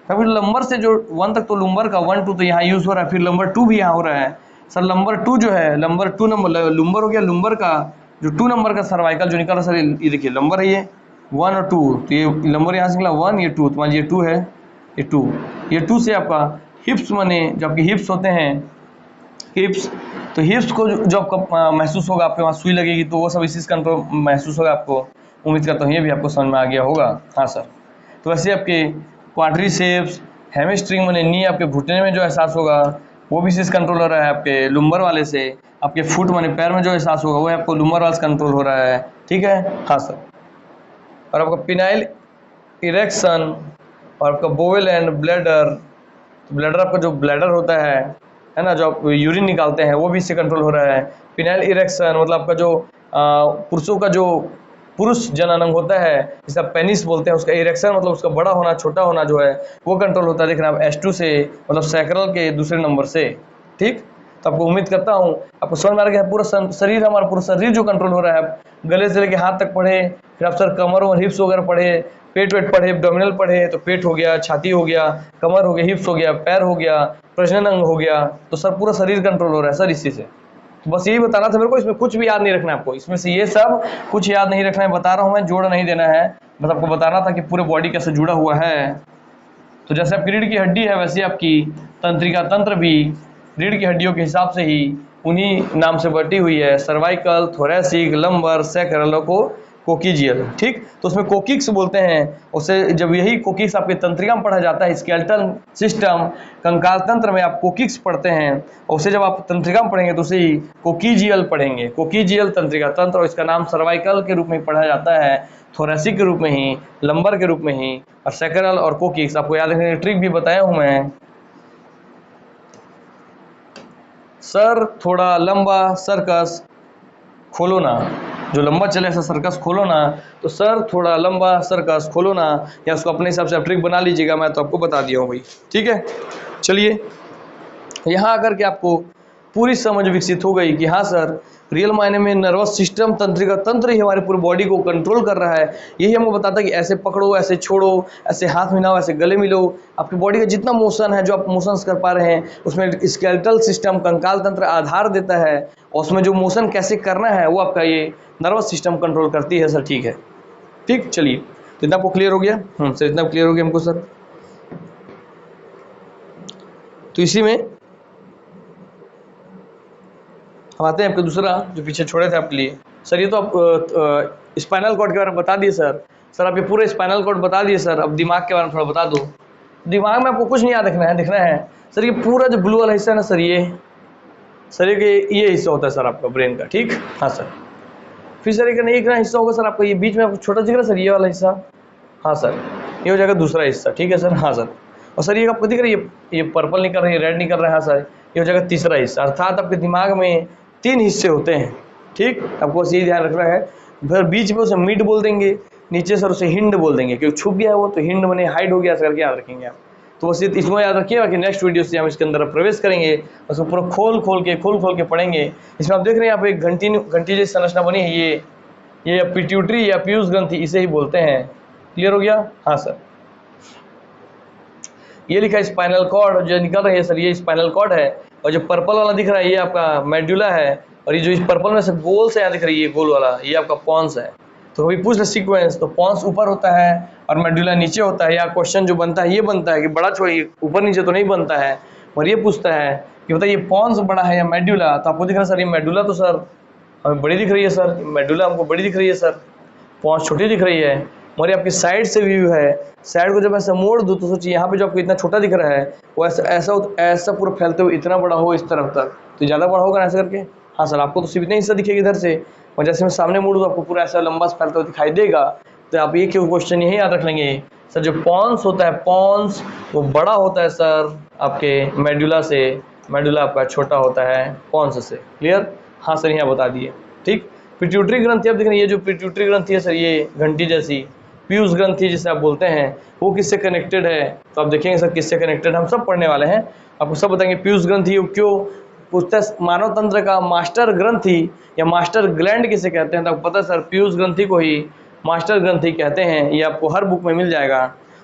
S1: है, फिर लंबर से जो 1 तक, तो लंबर का 1 2 तो यहाँ यूज हो रहा है, फिर लंबर 2 भी यहाँ हो रहा है सर। लंबर 2 जो है, लंबर 2 नंबर लंबर हो गया, लंबर का जो 2 नंबर का सर्वाइकल जो निकल रहा है सर, ये देखिए लंबर है ये 1 और 2, तो ये लंबर यहाँ से निकला 1, ये 2, तो मान ये 2 है, ये 2, ये 2 से आपका हिप्स माने जो आपके हिप्स होते हैं, हिप्स, तो हिप्स को जो आपका महसूस होगा, आपके वहाँ सुई लगेगी, तो वो सब इसी से कंट्रोल महसूस होगा आपको। उम्मीद करता हूँ ये भी आपको समझ में आ गया होगा। हाँ सर, तो वैसे आपके क्वाड्रिसेप्स, हैमस्ट्रिंग माने नी, आपके घुटने में जो एहसास होगा वो भी इसी कंट्रोल हो रहा है आपके लुम्बर वाले से। आपके फुट माने पैर में जो एहसास होगा वो आपको लुम्बर वाले से कंट्रोल हो रहा है। ठीक है, हाँ सर, और आपका पिनाइल इरेक्शन और आपका बोवेल एंड ब्लैडर, तो ब्लैडर आपका जो ब्लैडर होता है ना, जो आप यूरिन निकालते हैं, वो भी इससे कंट्रोल हो रहा है। पिनाइल इरेक्शन मतलब आपका जो पुरुषों का जो पुरुष जननांग होता है, जिसे आप पेनिस बोलते हैं, उसका इरेक्शन मतलब उसका बड़ा होना छोटा होना जो है वो कंट्रोल होता है। देखना आप H2 से मतलब सैक्रल के दूसरे नंबर से। ठीक, तो आपको उम्मीद करता हूँ आपको समझ में आ गया। पूरा शरीर, हमारा पूरा शरीर जो कंट्रोल हो रहा है, गले से लेके हाथ तक पढ़े, फिर आप सर कमर और हिप्स वगैरह पढ़े, पेट वेट पढ़े, एब्डोमिनल पढ़े, तो पेट हो गया, छाती हो गया, कमर हो गया, हिप्स हो गया, पैर हो गया, प्रजनन अंग हो गया, तो सर पूरा शरीर कंट्रोल हो रहा है सर इसी से। तो बस यही बताना था मेरे को, इसमें कुछ भी याद नहीं रखना है आपको, इसमें से ये सब कुछ याद नहीं रखना है, बता रहा हूँ मैं, जोड़ नहीं देना है, बस आपको बताना था कि पूरे बॉडी कैसे जुड़ा हुआ है। तो जैसे आपकी रीढ़ की हड्डी है, वैसे आपकी तंत्रिका तंत्र भी रीढ़ की हड्डियों के हिसाब से ही उन्हीं नाम से बटी हुई है, सर्वाइकल, थोरेसिक, लंबर, सैक्रल को कोकिजियल। ठीक, तो उसमें कोकिक्स बोलते हैं उसे। जब यही कोकिक्स आपके तंत्रिका में पढ़ा जाता है, स्केलेटल सिस्टम, कंकाल तंत्र में आप कोकिक्स पढ़ते हैं, और उसे जब आप तंत्रिका में पढ़ेंगे तो उसे ही कोकिजियल पढ़ेंगे, कोकिजियल तंत्रिका तंत्र। और इसका नाम सर्वाइकल के रूप में पढ़ा जाता है, थोरेसिक के रूप में ही, लंबर के रूप में ही, और सैक्रल और कोकिक्स। आपको याद रखने की ट्रिक भी बताया हूं मैं। सर थोड़ा लंबा सर्कस खोलो ना, जो लंबा चले ऐसा सर्कस खोलो ना, तो सर थोड़ा लंबा सर्कस खोलो ना, या उसको अपने हिसाब से आप ट्रिक बना लीजिएगा, मैं तो आपको बता दिया हूँ भाई। ठीक है, चलिए यहाँ आकर के आपको पूरी समझ विकसित हो गई कि हाँ सर, रियल मायने में नर्वस सिस्टम, तंत्रिका तंत्र ही हमारी पूरी बॉडी को कंट्रोल कर रहा है। यही हमको बताता है कि ऐसे पकड़ो, ऐसे छोड़ो, ऐसे हाथ मिलाओ, ऐसे गले मिलो। आपकी बॉडी का जितना मोशन है, जो आप मोशंस कर पा रहे हैं, उसमें स्केलेटल सिस्टम, कंकाल तंत्र आधार देता है, और उसमें जो मोशन कैसे करना है वो आपका ये नर्वस सिस्टम कंट्रोल करती है सर। ठीक है, ठीक, चलिए, तो इतना आपको क्लियर हो गया? सर इतना क्लियर हो गया हमको सर। तो इसी में हम आते हैं आपको दूसरा जो पीछे छोड़े थे आपके लिए। सर ये तो आप स्पाइनल कॉर्ड के बारे में बता दिए सर। सर आप ये पूरे स्पाइनल कॉर्ड बता दिए सर, अब दिमाग के बारे में थोड़ा बता दो। दिमाग में आपको कुछ नहीं याद रखना है, देखना है सर ये पूरा जो ब्लू वाला हिस्सा है ना सर, ये सर ये हिस्सा होता है सर आपका ब्रेन का। ठीक, हाँ सर। फिर सर एक नया हिस्सा होगा सर आपका, ये बीच में आपको छोटा दिख रहा है सर, ये वाला हिस्सा। हाँ सर, ये हो जाएगा दूसरा हिस्सा। ठीक है सर, हाँ सर। और सर ये आपको दिख रहा है, ये पर्पल निकल रहा है, रेड निकल रहा है। हाँ सर, ये हो जाएगा तीसरा हिस्सा। अर्थात आपके दिमाग में 3 हिस्से होते हैं। ठीक, आपको बस ये ध्यान रखना है। फिर बीच में उसे मिड बोल देंगे, नीचे सर उसे हिंड बोल देंगे, क्योंकि छुप गया है वो, तो हिंड बने हाइड हो गया ऐसा करके याद रखेंगे आप। तो बस इसमें याद रखिएगा कि नेक्स्ट वीडियो से हम इसके अंदर प्रवेश करेंगे, उसको पूरा खोल खोल के पढ़ेंगे। इसमें आप देख रहे हैं यहाँ पे एक घंटी जैसी संरचना बनी है, ये पिट्यूटरी या पीयूष ग्रंथि इसे ही बोलते हैं। क्लियर हो गया? हाँ सर। ये लिखा है स्पाइनल कॉर्ड, जो निकल रही है सर ये स्पाइनल कॉर्ड है, और जो पर्पल वाला दिख रहा है ये आपका मेडुला है, और ये जो इस पर्पल में से गोल से यहाँ दिख रही है, ये गोल वाला, ये आपका पॉन्स है। तो कभी पूछ ले सीक्वेंस, तो पॉन्स ऊपर होता है और मेडुला नीचे होता है, या क्वेश्चन जो बनता है ये बनता है कि बड़ा छोड़िए, ऊपर नीचे तो नहीं बनता है, और ये पूछता है कि बताइए पॉन्स बड़ा है या मेडुला। तो आपको दिख रहा है सर ये मेडुला, तो सर हमें बड़ी दिख रही है सर, मेडुला हमको बड़ी दिख रही है सर, पॉन्स छोटी दिख रही है। और ये आपकी साइड से व्यू है, साइड को जब ऐसे मोड़ दूँ तो सोचिए यहाँ पे जो आपको इतना छोटा दिख रहा है वो ऐसा पूरा फैलते हुए इतना बड़ा हो इस तरफ तक, तो ज़्यादा बड़ा होगा ना ऐसा करके। हाँ सर, आपको तो सिर्फ इतना हिस्सा दिखेगा इधर से, और जैसे मैं सामने मोड़ दूँ आपको पूरा ऐसा लंबा फैलता हुआ दिखाई देगा। तो आप ये क्यों क्वेश्चन यही याद रख लेंगे सर, जो पॉन्स होता है, पॉन्स वो बड़ा होता है सर आपके मेडुला से, मेडुला आपका छोटा होता है पॉन्स से। क्लियर? हाँ सर, यहाँ बता दिए। ठीक, पिट्यूटरी ग्रंथि आप देख रहे हैं, ये जो पिट्यूटरी ग्रंथि है सर, ये घंटी जैसी पीयूष ग्रंथि जिसे आप बोलते हैं, वो किससे कनेक्टेड है? तो आप देखेंगे सर किससे कनेक्टेड, हम सब पढ़ने वाले हैं, आपको सब बताएंगे। पीयूष ग्रंथि क्यों पूछता है, मानव तंत्र का मास्टर ग्रंथि या मास्टर ग्लैंड किसे कहते हैं? तो आपको पता है सर पीयूष ग्रंथि को ही मास्टर ग्रंथि कहते हैं, ये आपको हर बुक में मिल जाएगा।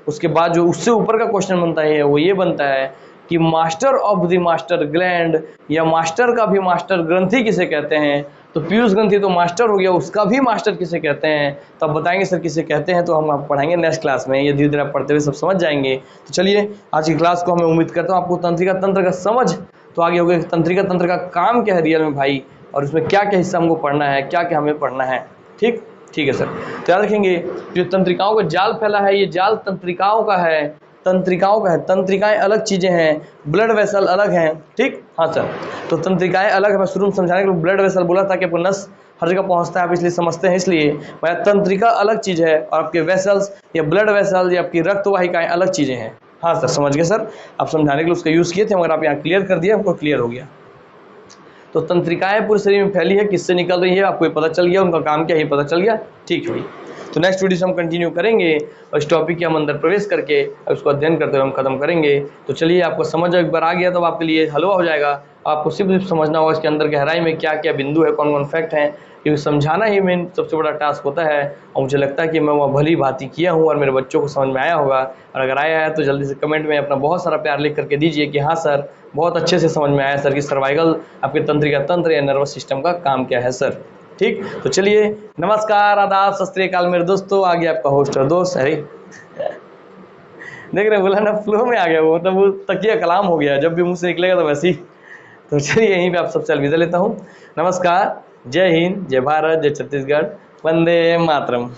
S1: उसके बाद जो उससे ऊपर का क्वेश्चन बनता है वो ये बनता है कि master of the master gland या मास्टर का भी मास्टर ग्रंथि किसे कहते हैं? तो पीयूष ग्रंथि तो मास्टर हो गया, उसका भी मास्टर किसे कहते हैं? तो आप बताएंगे सर किसे कहते हैं, तो हम आप पढ़ाएंगे नेक्स्ट क्लास में, ये धीरे धीरे आप पढ़ते हुए सब समझ जाएंगे। तो चलिए आज की क्लास को हमें उम्मीद करता हूँ आपको तंत्रिका तंत्र का समझ तो आगे हो गया। तंत्रिका तंत्र का काम क्या है रियल में भाई, और उसमें क्या क्या हिस्सा हमको पढ़ना है, क्या क्या हमें पढ़ना है। ठीक, ठीक है सर। तो याद रखेंगे जो तंत्रिकाओं का जाल फैला है, ये जाल तंत्रिकाओं का है, तंत्रिकाओं का है। तंत्रिकाएं अलग चीजें हैं, ब्लड वेसल अलग हैं। ठीक, हाँ सर। तो तंत्रिकाएं अलग है, मैं शुरू में समझाने के लिए ब्लड वेसल बोला था कि आपको नस हर जगह पहुंचता है, आप इसलिए समझते हैं, इसलिए मैं तंत्रिका अलग चीज है और आपके वेसल्स या ब्लड वेसल या आपकी रक्त वाहिकाएं अलग चीजें हैं। हाँ सर, समझ गए सर। आप समझाने के लिए उसका यूज़ किए थे, मगर आप यहाँ क्लियर कर दिया, हमको क्लियर हो गया। तो तंत्रिकाएं पूरे शरीर में फैली है, किससे निकल रही है आपको ये पता चल गया, उनका काम क्या है ये पता चल गया। ठीक है भाई, तो नेक्स्ट वीडियो से हम कंटिन्यू करेंगे और इस टॉपिक के हम अंदर प्रवेश करके उसको अध्ययन करते हुए हम खत्म करेंगे। तो चलिए, आपको समझ एक बार आ गया तो आपके लिए हलवा हो जाएगा। आपको सिर्फ समझना होगा इसके अंदर गहराई में क्या क्या बिंदु है, कौन कौन फैक्ट हैं, क्योंकि समझाना ही मेन सबसे बड़ा टास्क होता है। और मुझे लगता है कि मैं वह भली भांति किया हूँ और मेरे बच्चों को समझ में आया होगा। और अगर आया है तो जल्दी से कमेंट में अपना बहुत सारा प्यार लिख करके दीजिए कि हाँ सर, बहुत अच्छे से समझ में आया सर कि सर्वाइकल आपके तंत्रिका तंत्र या नर्वस सिस्टम का काम क्या है सर। ठीक, तो चलिए, नमस्कार, आदाब, सत श्री अकाल मेरे दोस्तों। आ गया आपका होस्ट और दोस्त। अरे देख रहे, बोला ना, फ्लो में आ गया वो, मतलब वो तकिया कलाम हो गया, जब भी मुंह से निकलेगा तो वैसे ही। तो चलिए, यहीं पे आप सबसे अलविदा लेता हूँ। नमस्कार, जय हिंद, जय भारत, जय छत्तीसगढ़, वंदे मातरम।